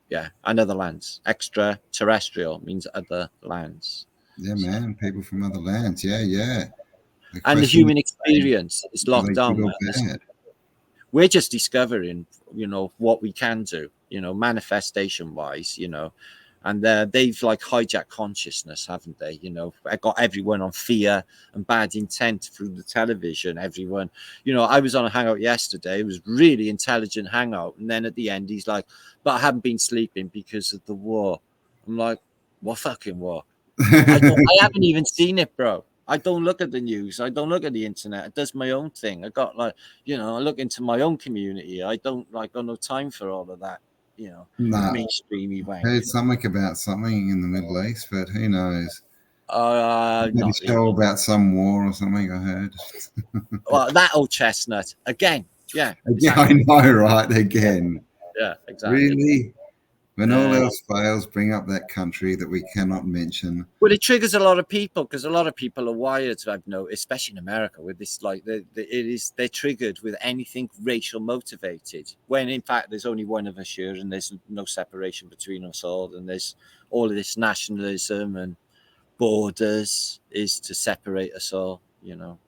Yeah. And other lands. Extraterrestrial means other lands. Yeah, man. People from other lands. Yeah. And the human experience is locked down. We're just discovering, what we can do, manifestation wise, And they've hijacked consciousness, haven't they? I got everyone on fear and bad intent through the television. Everyone, I was on a hangout yesterday. It was really intelligent hangout. And then at the end, he's like, but I haven't been sleeping because of the war. I'm like, what fucking war? I haven't even seen it, bro. I don't look at the news. I don't look at the internet. I does my own thing. I got I look into my own community. I don't got no time for all of that. Mainstreamy way. Heard something about something in the Middle East, but who knows? Not a show about some war or something. I heard. Well, that old chestnut again. Yeah, exactly. I know, right? Again. Yeah, exactly. Really? When all else fails, bring up that country that we cannot mention. Well, it triggers a lot of people because a lot of people are wired. I've noticed, especially in America, with this, like they're triggered with anything racial motivated. When in fact there's only one of us here, and there's no separation between us all. And there's all of this nationalism and borders is to separate us all. You know,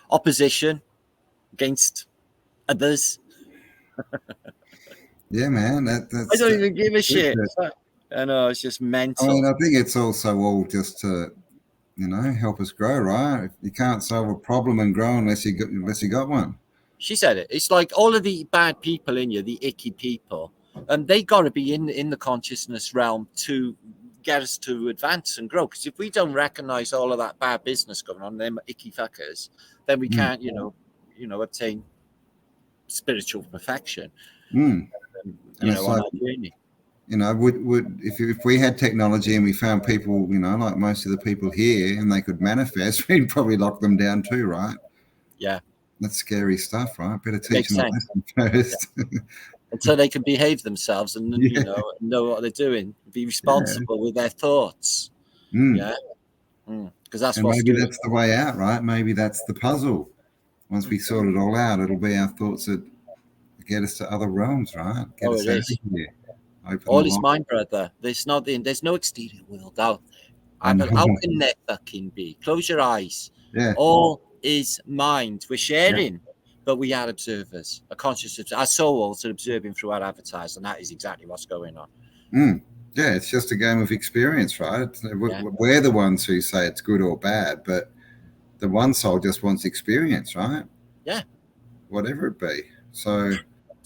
opposition against others. Yeah, man. That's I don't even give a shit. I know, it's just mental. I mean, I think it's also all just to, you know, help us grow, right? You can't solve a problem and grow unless you got one. She said it. It's like all of the bad people in you, the icky people, and they got to be in the consciousness realm to get us to advance and grow. Because if we don't recognize all of that bad business going on, them icky fuckers, then we can't, you know, obtain spiritual perfection. You know, on our journey. You know, would if we had technology and we found people, you know, like most of the people here, and they could manifest, we'd probably lock them down too, right? Yeah, that's scary stuff, right? Better teach them a lesson first, until they can behave themselves and you know what they're doing, be responsible with their thoughts. Because that's what maybe that's the way out, right? Maybe that's the puzzle. Once we sort it all out, it'll be our thoughts that get us to other realms, right? Get us out of here. All is mind, brother. There's no exterior world out there. How can there fucking be? Close your eyes. Yeah. All is mind. We're sharing, but we are observers. A conscious observer. Our souls are observing through our avatars, and that is exactly what's going on. Yeah, it's just a game of experience, right? We're the ones who say it's good or bad, but the one soul just wants experience, right? Yeah. Whatever it be. So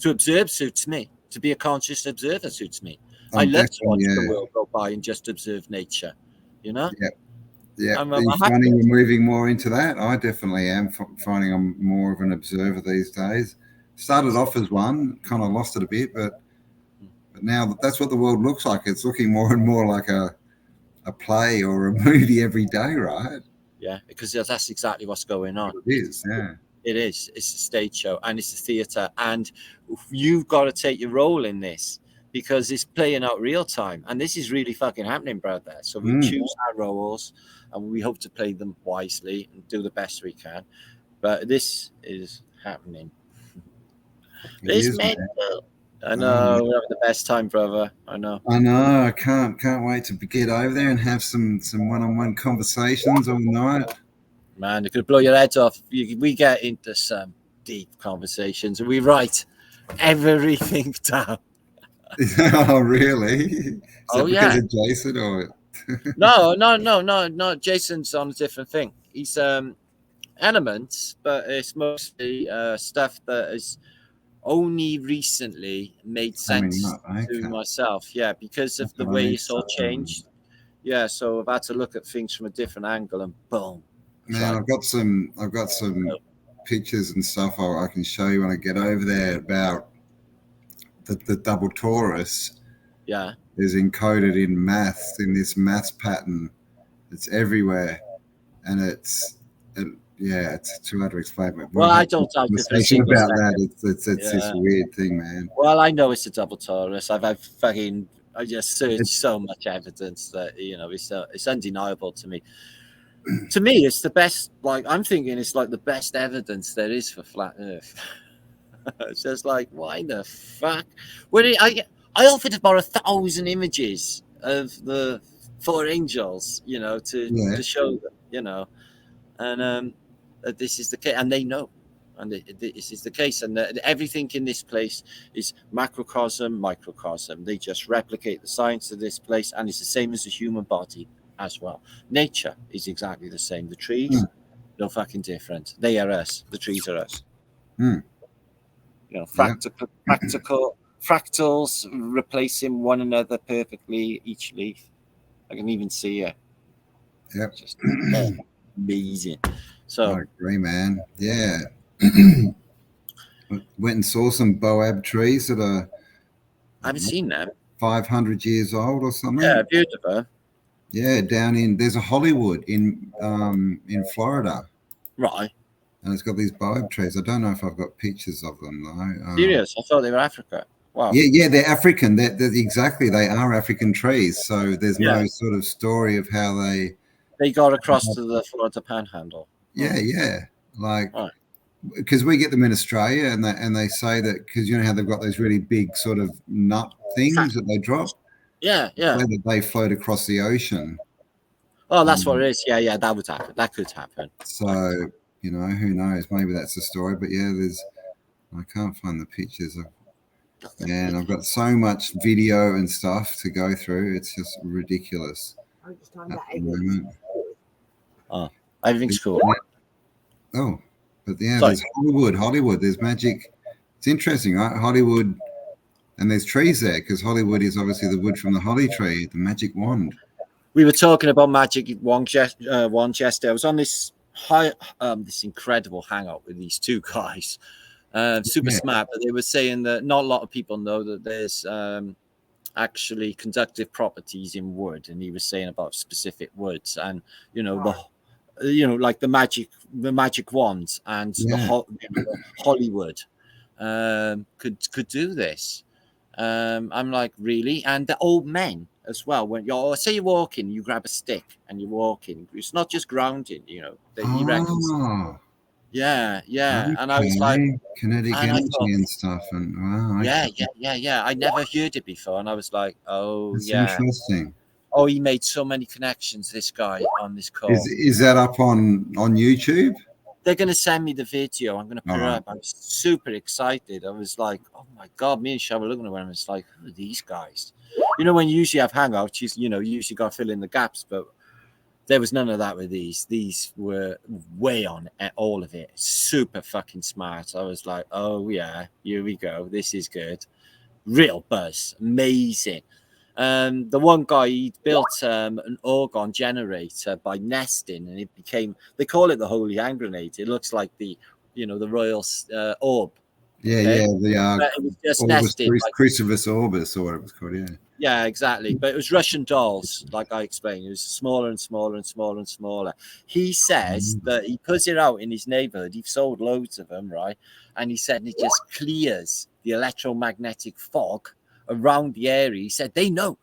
to observe suits me. To be a conscious observer suits me. I love to watch the world go by and just observe nature, you know? Yeah. Are you finding you're moving more into that? I definitely am finding I'm more of an observer these days. Started off as one, kind of lost it a bit, but now that's what the world looks like. It's looking more and more like a play or a movie every day, right? Yeah, because that's exactly what's going on. It is, yeah. It is. It's a stage show and it's a theatre, and you've got to take your role in this because it's playing out real time, and this is really fucking happening, brother. So we choose our roles, and we hope to play them wisely and do the best we can. But this is happening. It's mental. I know we're having the best time, brother. I know. I can't wait to get over there and have some one-on-one conversations all night. Man, it could blow your head off. We get into some deep conversations and we write everything down. Oh, really? Is that because of Jason or? No. Jason's on a different thing. He's elements, but it's mostly stuff that has only recently made sense to myself. Yeah, because of the way it's all changed. Yeah, so I've had to look at things from a different angle, and boom. Man, I've got some pictures and stuff I can show you when I get over there about the double torus. Yeah, is encoded in maths, in this maths pattern. It's everywhere, and it's too hard to explain. Well, I don't have conversation about that. It's this weird thing, man. Well, I know it's a double torus. I just searched so much evidence that it's undeniable to me. To me, it's the best. Like I'm thinking, it's like the best evidence there is for flat Earth. It's just like, why the fuck? I offered to borrow 1,000 images of the 4 angels, to show them, and this is the case, and they know, and this is the case, and everything in this place is macrocosm, microcosm. They just replicate the science of this place, and it's the same as the human body as well. Nature is exactly the same. The trees, no fucking different. They are us. The trees are us. Fractals replacing one another perfectly. Each leaf, I can even see it. Yep, just amazing. So I agree, man. Yeah. Went and saw some boab trees that are. I haven't seen them. 500 years old or something. Yeah, beautiful. Yeah, there's a Hollywood in Florida. Right. And it's got these boab trees. I don't know if I've got pictures of them though. Serious? I thought they were Africa. Wow. Yeah, they're African. They're exactly, they are African trees. So there's Yeah. no sort of story of how they got across to the Florida Panhandle. Yeah, like Right. because we get them in Australia, and they say that because you know how they've got those really big sort of nut things that they drop. Yeah. Whether they float across the ocean. Oh, that's what it is. Yeah, that would happen. That could happen. So, you know, who knows? Maybe that's the story. But yeah, I can't find the pictures. And I've got so much video and stuff to go through. It's just ridiculous. Oh, everything's cool. Oh, but yeah, Sorry. there's Hollywood. There's magic. It's interesting, right? Hollywood, and there's trees there because Hollywood is obviously the wood from the holly tree, the magic wand. We were talking about magic wand yesterday. I was on this this incredible hangout with these two guys, super smart, but they were saying that not a lot of people know that there's actually conductive properties in wood, and he was saying about specific woods, and you know like the magic wands and the Hollywood could do this. I'm like, really? And the old men as well. When say you're walking, you grab a stick and you're walking. It's not just grounding, you know. He reckons. Yeah. Okay. And I was like, kinetic energy and stuff, and wow. Yeah. I never heard it before, and I was like, oh, that's interesting. Oh, he made so many connections. This guy on this call. Is that up on YouTube? They're going to send me the video. I'm going to put it up. I'm super excited. I was like, oh my God, me and Shaw were looking at them. It's like, who are these guys? You know, when you usually have hangouts, you usually got to fill in the gaps, but there was none of that with these. These were way on at all of it. Super fucking smart. I was like, oh yeah, here we go. This is good. Real buzz. Amazing. The one guy, he built an orgon generator by nesting, and it became, they call it the holy hand grenade. It looks like the royal orb. The it was just Orbis, nested, Crucifix Orbis, or what it was called. Yeah, exactly. But it was Russian dolls, like I explained. It was smaller and smaller and smaller and smaller. He says that he puts it out in his neighborhood. He's sold loads of them, right? And he said it just clears the electromagnetic fog around the area. He said they know.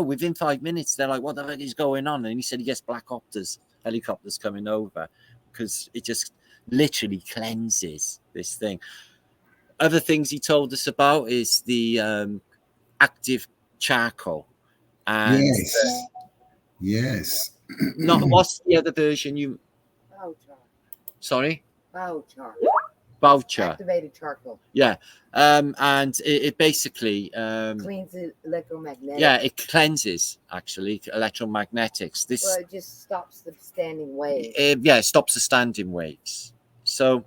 Within 5 minutes. They're like, what the heck is going on? And he said he gets black helicopters coming over because it just literally cleanses this thing. Other things he told us about is the active charcoal. And yes. Not what's the other version you? Biochar. Sorry. Biochar. Activated charcoal. Yeah. And it basically cleans the electromagnetics. Yeah, it cleanses actually electromagnetics. Well, it just stops the standing waves. It stops the standing waves. So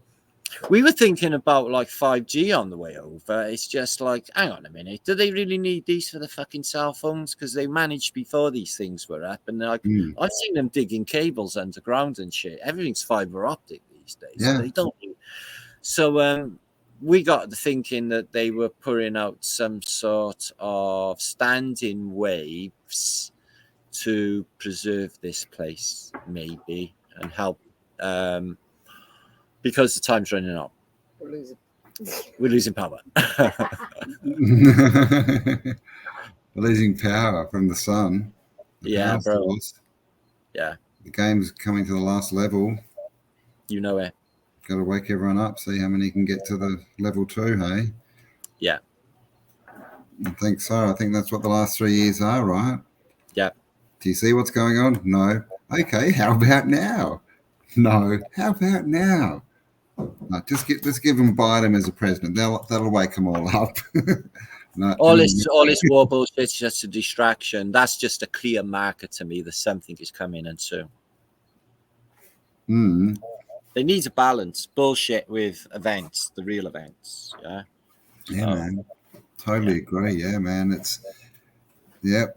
we were thinking about like 5G on the way over. It's just like, hang on a minute, do they really need these for the fucking cell phones? Because they managed before these things were up, and like I've seen them digging cables underground and shit. Everything's fiber optic these days. Yeah. They don't. So we got to thinking that they were putting out some sort of standing waves to preserve this place, maybe, and help. Because the time's running out. We're losing power. We're losing power from the sun. Yeah, bro. Source. Yeah. The game's coming to the last level. You know it. Got to wake everyone up, see how many can get to the level 2, hey? Yeah. I think so. I think that's what the last 3 years are, right? Yeah. Do you see what's going on? No. Okay, how about now? No. How about now? No, just give them Biden as a president. That'll wake them all up. No, all this war bullshit's just a distraction. That's just a clear marker to me that something is coming in soon. They need a balance. Bullshit with events, the real events. Yeah. Yeah, man. Totally agree. Yeah, man.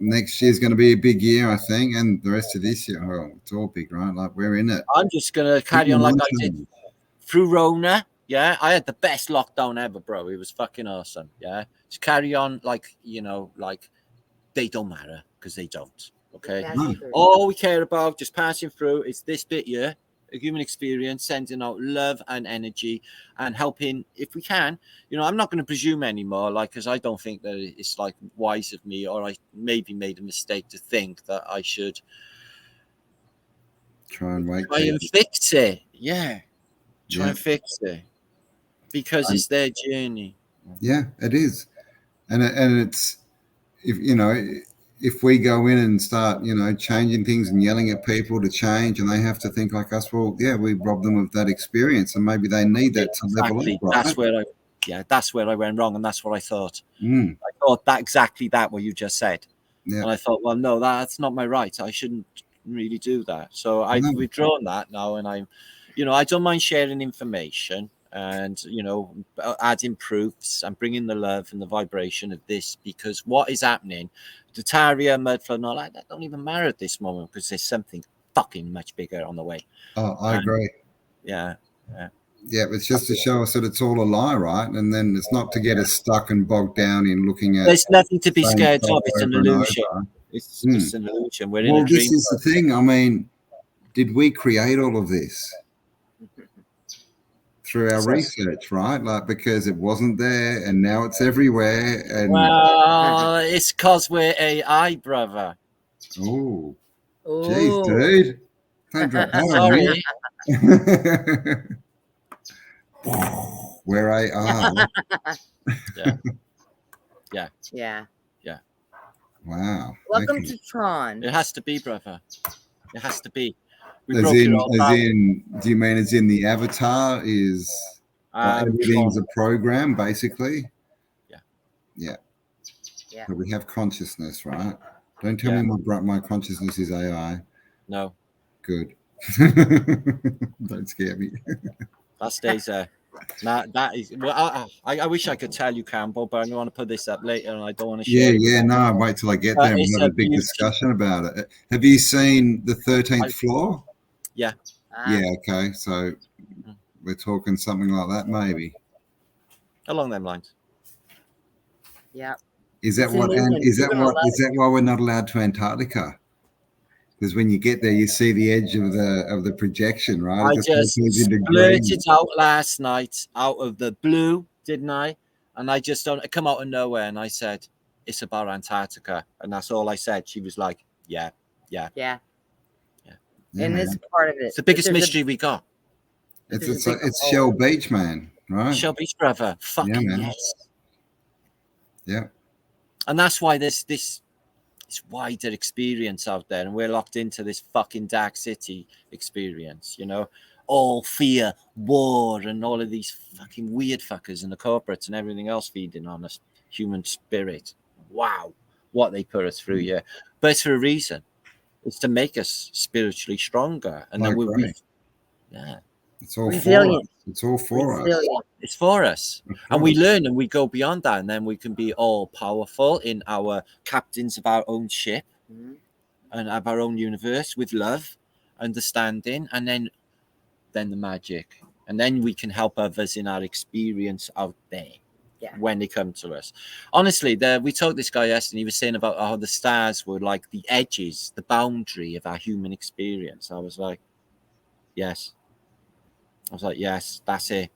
Next year's going to be a big year, I think, and the rest of this year, it's all big, right? Like we're in it. I'm just going to carry on like I did through Rona. Yeah, I had the best lockdown ever, bro. It was fucking awesome. Yeah, just carry on like they don't matter because they don't. Okay, all we care about just passing through is this bit here. a human experience, sending out love and energy and helping if we can. You know, I'm not going to presume anymore, like, because I don't think that it's like wise of me, or I maybe made a mistake to think that I should try and fix it. Yeah. Try and fix it, because it's their journey. Yeah, it is. And it's, if you know, if we go in and start, you know, changing things and yelling at people to change, and they have to think like us, well, yeah, we robbed them of that experience, and maybe they need that to level up. Right? That's where I went wrong, and that's what I thought. I thought that exactly that what you just said, and I thought, well, no, that's not my right. I shouldn't really do that. So I've withdrawn that now, and I'm, you know, I don't mind sharing information. And, you know, adding proofs and bringing the love and the vibration of this, because what is happening, the tartaria, mudflood, and all that don't even matter at this moment, because there's something fucking much bigger on the way. Oh, I agree. Yeah. It's just to show us that it's all a lie, right? And then it's not to get us stuck and bogged down in looking at. There's nothing to be scared of. It's an illusion. It's just an illusion. We're in a dream. This is the thing. I mean, did we create all of this? Through our research, right? Like, because it wasn't there and now it's everywhere. And well, it's because we're AI, brother. Oh, jeez, dude. Don't drop that on me. We're AI. Yeah. Wow. Welcome to Tron. It has to be, brother. It has to be. As in, do you mean as in the avatar is everything's a program, basically? Yeah. But we have consciousness, right? Don't tell me my consciousness is AI. No. Good. Don't scare me. That stays there. That is. Well, I wish I could tell you, Campbell, but I want to put this up later, and I don't want to share. No. Wait till I get there and we have a big discussion about it. Have you seen the 13th floor? Yeah. Yeah. Okay. So we're talking something like that, maybe. Along them lines. Yeah. Is that why we're not allowed to Antarctica? Because when you get there, you see the edge of the projection, right? I just blurted out last night out of the blue, didn't I? And I just don't come out of nowhere, and I said it's about Antarctica, and that's all I said. She was like, "Yeah." And this part of it, it's the biggest mystery we got. It's Shell Beach, man, right? Shell Beach, brother. Fucking yes. Yeah. And that's why this wider experience out there, and we're locked into this fucking dark city experience, you know, all fear, war, and all of these fucking weird fuckers and the corporates and everything else feeding on us, human spirit. Wow, what they put us through here. But it's for a reason. It's to make us spiritually stronger, and then it's all resilient. It's all for us. It's for us. And we learn and we go beyond that, and then we can be all powerful in our captains of our own ship and of our own universe, with love, understanding, and then the magic. And then we can help others in our experience out there when they come to us. Honestly, we told this guy yesterday, and he was saying about how the stars were like the edges, the boundary of our human experience. I was like, yes. That's it.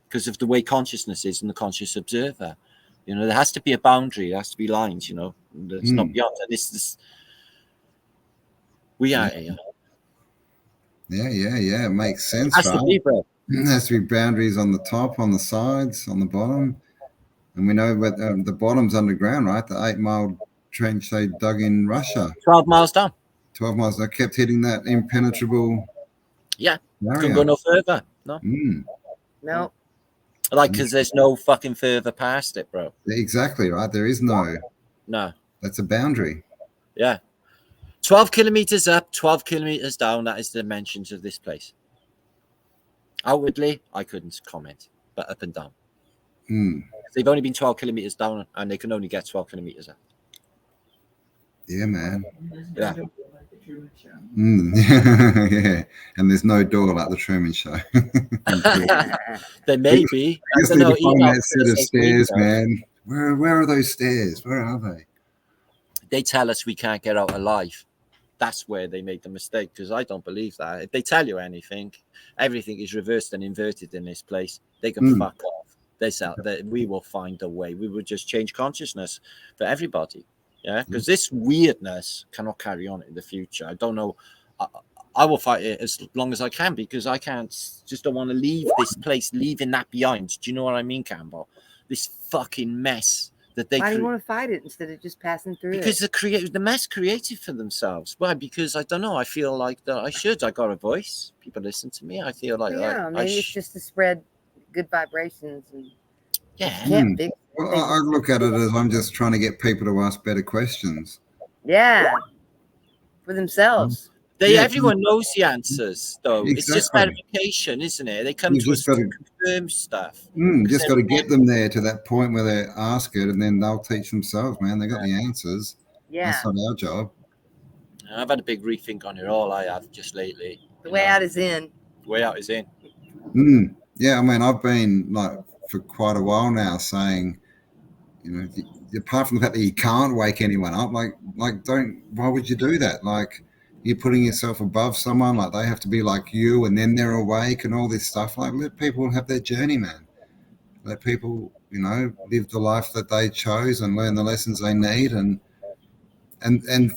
Because of the way consciousness is and the conscious observer. You know, there has to be a boundary. There has to be lines, you know. It's not beyond. And this we are AI. Yeah. It makes sense, right? There has to be boundaries on the top, on the sides, on the bottom. And we know the bottom's underground, right? The 8-mile trench they dug in Russia. 12 miles down. 12 miles. They kept hitting that impenetrable. Yeah. Couldn't go no further. No. No. Like, because there's no fucking further past it, bro. Exactly, right? There is no. That's a boundary. Yeah. 12 kilometers up, 12 kilometers down. That is the dimensions of this place. Outwardly, I couldn't comment, but up and down. They've only been 12 kilometers down, and they can only get 12 kilometers up. Yeah, man. Yeah. Yeah, and there's no door like the Truman Show. There may be. I just need to find that set of stairs, man. Where are those stairs? Where are they? They tell us we can't get out alive. that's where they made the mistake, because I don't believe that. If they tell you anything, everything is reversed and inverted in this place. They can fuck off. We will find a way. We will just change consciousness for everybody. Yeah, because this weirdness cannot carry on in the future. I don't know. I will fight it as long as I can, because I just don't want to leave this place, leaving that behind. Do you know what I mean, Campbell? This fucking mess that they. Why do you want to fight it instead of just passing through because it? the mess created for themselves. Why? Because I don't know. I feel like that I got a voice. People listen to me. I feel like maybe it's just to spread good vibrations. And Well, I look at it as I'm just trying to get people to ask better questions. Yeah, for themselves. Everyone knows the answers, though. Exactly. It's just verification, isn't it? They come to us to confirm stuff. Just got to get them there to that point where they ask it, and then they'll teach themselves, man. They got the answers. Yeah. That's not our job. I've had a big rethink on it all. I have just lately. The way out is in. The way out is in. Yeah, I mean, I've been like for quite a while now saying, you know, apart from the fact that you can't wake anyone up, like why would you do that? Like, you're putting yourself above someone, like they have to be like you and then they're awake and all this stuff. Like, let people have their journey, man. Let people, you know, live the life that they chose and learn the lessons they need and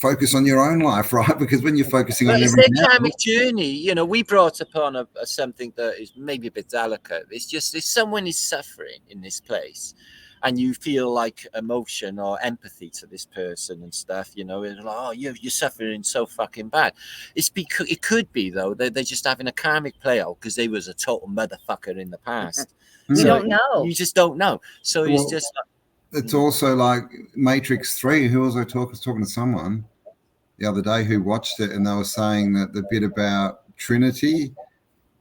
focus on your own life, right? Because when you're focusing on everything else, karmic journey, you know, we brought upon something that is maybe a bit delicate. It's just if someone is suffering in this place and you feel like emotion or empathy to this person and stuff, you know, it's like, oh, you're suffering so fucking bad. It could be, though, they're just having a karmic play out because they was a total motherfucker in the past. You don't know. You just don't know. So it's just... It's also like Matrix 3. Who was I talking to someone the other day who watched it, and they were saying that the bit about Trinity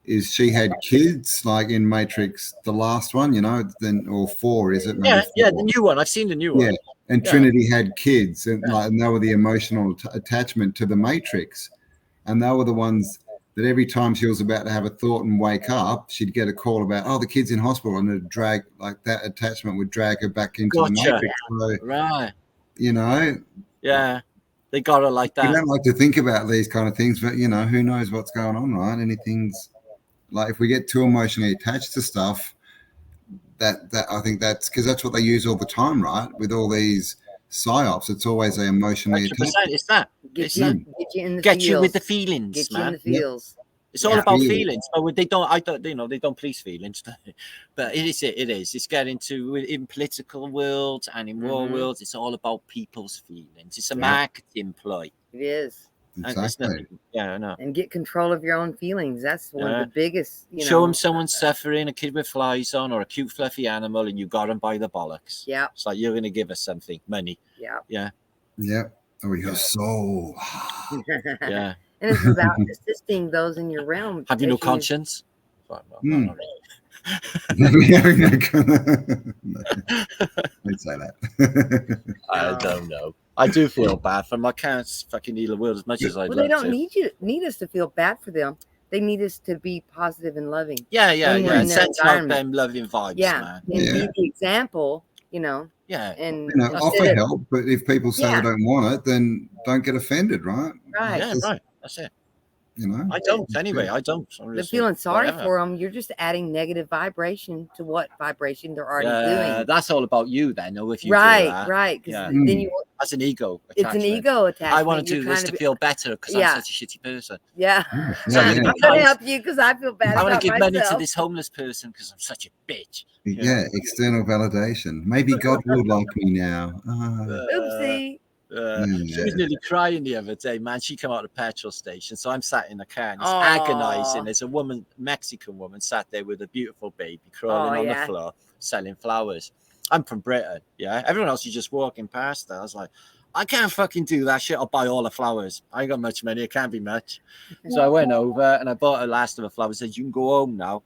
is she had kids, like in Matrix, the last one, you know, then or 4, is it? Yeah, the new one. I've seen the new one. Yeah, and Trinity had kids, and and they were the emotional attachment to the Matrix, and they were the ones that every time she was about to have a thought and wake up, she'd get a call about, oh, the kid's in hospital, and it'd drag, like that attachment would drag her back into the Matrix. So, right. You know. Yeah. They got her like that. You don't like to think about these kind of things, but, you know, who knows what's going on, right? Anything's like, if we get too emotionally attached to stuff, that I think that's because that's what they use all the time, right? With all these psyops, it's always a emotionally attached. It's that. Get you in the get feels. you with the feelings, get man. You in the feels. It's all about feelings, but they don't, you know, they don't police feelings. But it is. It's getting to in political worlds and in war worlds. It's all about people's feelings. It's a marketing ploy. It is. Exactly. I know. And get control of your own feelings. That's one of the biggest. You Show know, them someone suffering, a kid with flies on, or a cute fluffy animal, and you got them by the bollocks. Yeah. It's like you're going to give us something, money. Yeah. Yeah. Yeah. Or your soul. Yeah. And it's about assisting those in your realm. Have you no conscience? Well, Don't say that. I don't know. I do feel bad for them. I can't fucking heal the world as much as I'd love to. They don't need us to feel bad for them. They need us to be positive and loving. Yeah. Send out them loving vibes, man. And be the example, you know. Yeah. And you know, offer help, but if people say they don't want it, then don't get offended, right? Right. Yeah, right. That's it. You know, I don't anyway. I don't. They're feeling sorry for them. You're just adding negative vibration to what vibration they're already doing. That's all about you then. Or if you right. Because then you. That's an ego. It's an ego attachment. I want to do this to feel better because I'm such a shitty person. Yeah. I'm going to help you because I feel bad. I want to give myself. money to this homeless person because I'm such a bitch. Yeah, external validation. Maybe God will like me now. Oopsie. She was nearly crying the other day, man. She came out of the petrol station, so I'm sat in the car and it's agonizing. There's a woman, Mexican woman, sat there with a beautiful baby crawling on the floor, selling flowers. I'm from Britain, everyone else is just walking past her. I was like, I can't fucking do that shit. I'll buy all the flowers. I ain't got much money. It can't be much. So I went over and I bought her last of the flowers. Said, you can go home now.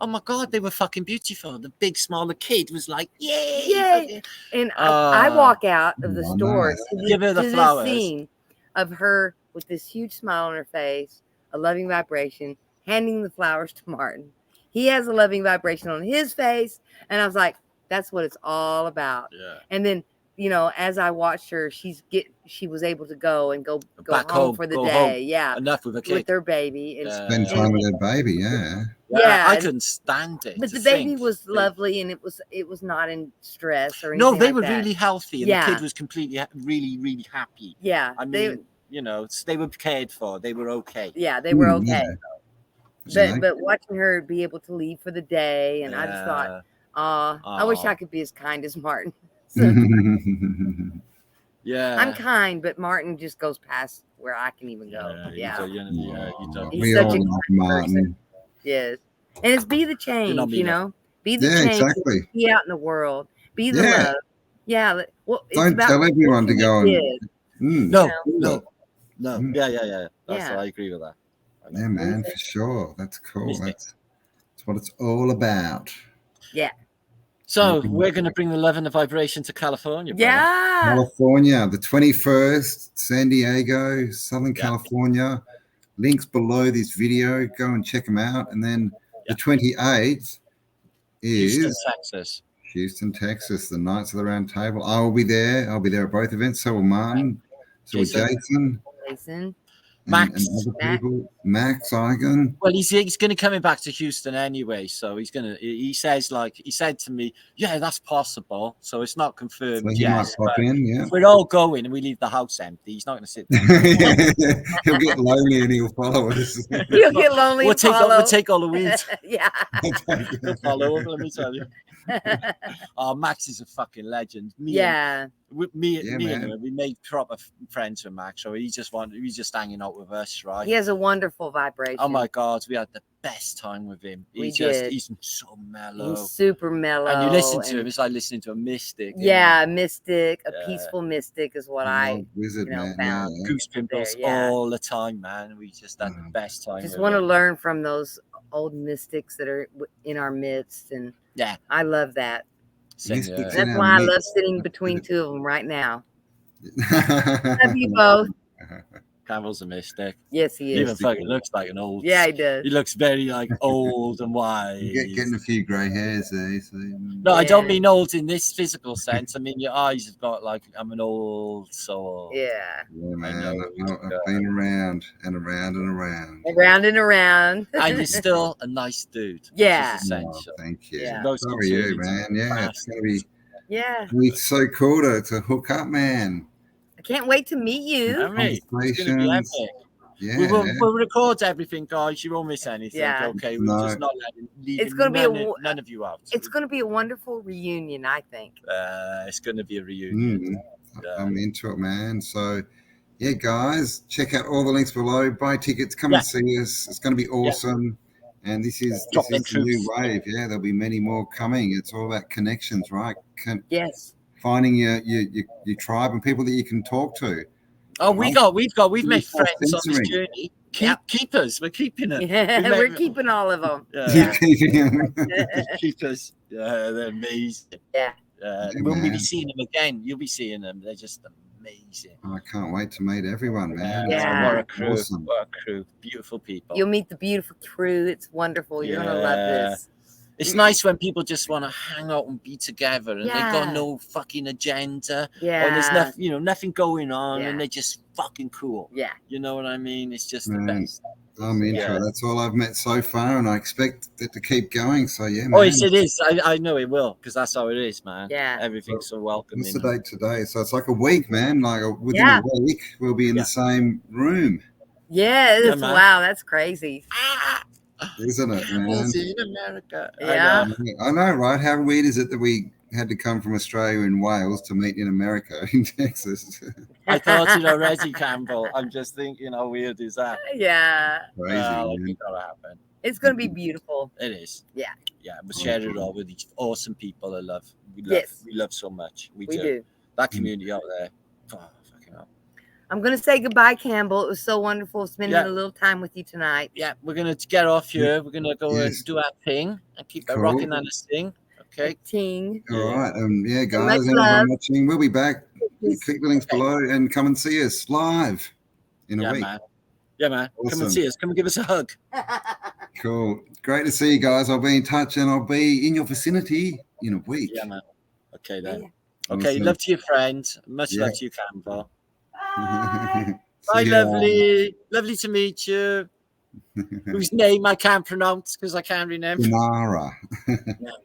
Oh my God, they were fucking beautiful. The big, smaller kid was like, yay. And I walk out of the store give her the flowers. This scene of her with this huge smile on her face, a loving vibration, handing the flowers to Martin. He has a loving vibration on his face. And I was like, that's what it's all about. Yeah. And then, as I watched her, she was able to go Back home for the go day. home. Yeah. Enough with a kid. With their baby. And Spend time with their baby, yeah. Yeah, I couldn't stand it. but the baby was lovely, and it was not in stress or anything. No, they like were that. really healthy, and Yeah. the kid was completely, really, really happy. Yeah, I mean, they were cared for. They were okay. Yeah, they were okay. Yeah. But watching her be able to leave for the day, and I just thought, I wish I could be as kind as Martin. So, yeah, I'm kind, but Martin just goes past where I can even go. Yeah, We all love Martin. Yes, and it's be the change, be the change. Exactly. Be out in the world. Be the love. Yeah. Well, don't tell everyone to go and. No. Mm. Yeah. I agree with that. Yeah, man, for sure. That's cool. That's what it's all about. Yeah. So we're going to bring the love and the vibration to California. Brother. Yeah. California, the 21st, San Diego, Southern California. Links below this video. Go and check them out. And then the 28th is Houston, Texas. The Knights of the Round Table. I will be there. I'll be there at both events. So will Martin. So will Jason. Max, and other people. Max Eigen. Well, he's going to coming back to Houston anyway, so he's going to. He said to me, "Yeah, that's possible." So it's not confirmed. So he might pop in. Yeah, if we're all going and we leave the house empty, he's not going to sit there. He'll get lonely and he'll follow us. He'll get lonely. We'll take all the weeds. Yeah, we'll follow him. Let me tell you. Oh, Max is a fucking legend. Me and him, we made proper friends with Max. So he's just hanging out with us, right? He has a wonderful vibration. Oh my God, we had the best time with him. He's so mellow. He's super mellow. And you listen to him, it's like listening to a mystic. Yeah, mystic, a peaceful mystic is what I found. Goose pimples all the time, man. We just had the best time. Just want to learn from those old mystics that are in our midst, and I love that. That's why I love sitting between two of them right now. Love you both. Campbell's a mystic. Yes, he is. He even fucking looks like an old. Yeah, he does. He looks very like old and wise. Getting a few grey hairs there. So. No, I don't mean old in this physical sense. I mean your eyes have got like I'm an old soul. Yeah. Yeah, man. I've been around and around and around. Around and around. And you're still a nice dude. Yeah. Thank you. Yeah. So are you, man. Yeah, it's gonna be. Yeah. It's so cool to hook up, man. I can't wait to meet you. It's gonna be epic. Yeah, we'll record everything, guys. You won't miss anything. Yeah. Okay, we'll just not leave none of you out. It's going to be a wonderful reunion, I think. It's going to be a reunion. I'm into it, man. So, yeah, guys, check out all the links below. Buy tickets. Come and see us. It's going to be awesome. And this is the new wave. Yeah, there'll be many more coming. It's all about connections, right? Yes. Finding your tribe and people that you can talk to. Oh, we've made friends on this journey. Keepers, we're keeping it. Yeah, we're keeping all of them. Keepers, they're amazing. Yeah. We'll be seeing them again. You'll be seeing them. They're just amazing. I can't wait to meet everyone, man. Yeah. What a crew! Awesome. What a crew! Beautiful people. You'll meet the beautiful crew. It's wonderful. You're gonna love this. It's nice when people just want to hang out and be together, and they've got no fucking agenda. Yeah. Or there's nothing going on, and they're just fucking cool. Yeah. You know what I mean? It's just the best. I'm into it. That's all I've met so far, and I expect it to keep going. So yeah, man. Oh, yes, it is. I know it will, because that's how it is, man. Yeah. Everything's so welcoming. What's the date today? So it's like a week, man. Like within a week, we'll be in the same room. Yeah. Wow, that's crazy. Isn't it, man? In America. Yeah. I know, right? How weird is it that we had to come from Australia and Wales to meet in America, in Texas? I thought it already, Campbell. I'm just thinking, how weird is that? Crazy. It's gonna happen. It's gonna be beautiful. It is. Yeah. Yeah. We'll share it all with these awesome people I love. We love so much. We do. That community out there. Oh, fucking hell. I'm going to say goodbye, Campbell. It was so wonderful spending a little time with you tonight. Yeah, we're going to get off here. We're going to go and do our thing and keep rocking on this thing. Okay. Ting. All right. Guys, anyone watching, we'll be back. Click the links below and come and see us live in a week. Man. Yeah, man. Awesome. Come and see us. Come and give us a hug. Cool. Great to see you guys. I'll be in touch and I'll be in your vicinity in a week. Yeah, man. Okay, then. Okay, Awesome. love to your friend. Much Yeah. love to you, Campbell. Bye. Bye, See ya. lovely. Lovely to meet you. Whose name I can't pronounce because I can't remember. Sonara. Yeah,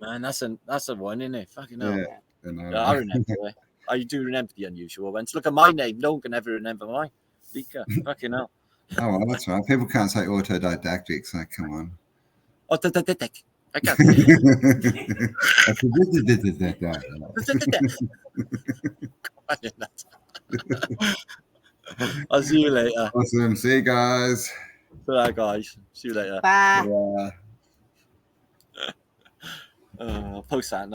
man, that's a one, isn't it? Fucking hell. Yeah. Yeah, I remember it. I do remember the unusual ones. Look at my name. No one can ever remember mine. Liedtke. Fucking hell. Oh, well, that's right. People can't say autodidactic, so come on. Autodidactic. I can't. I'll see you later. Awesome. See you guys. Bye, guys. See you later. Bye. Yeah. Post that.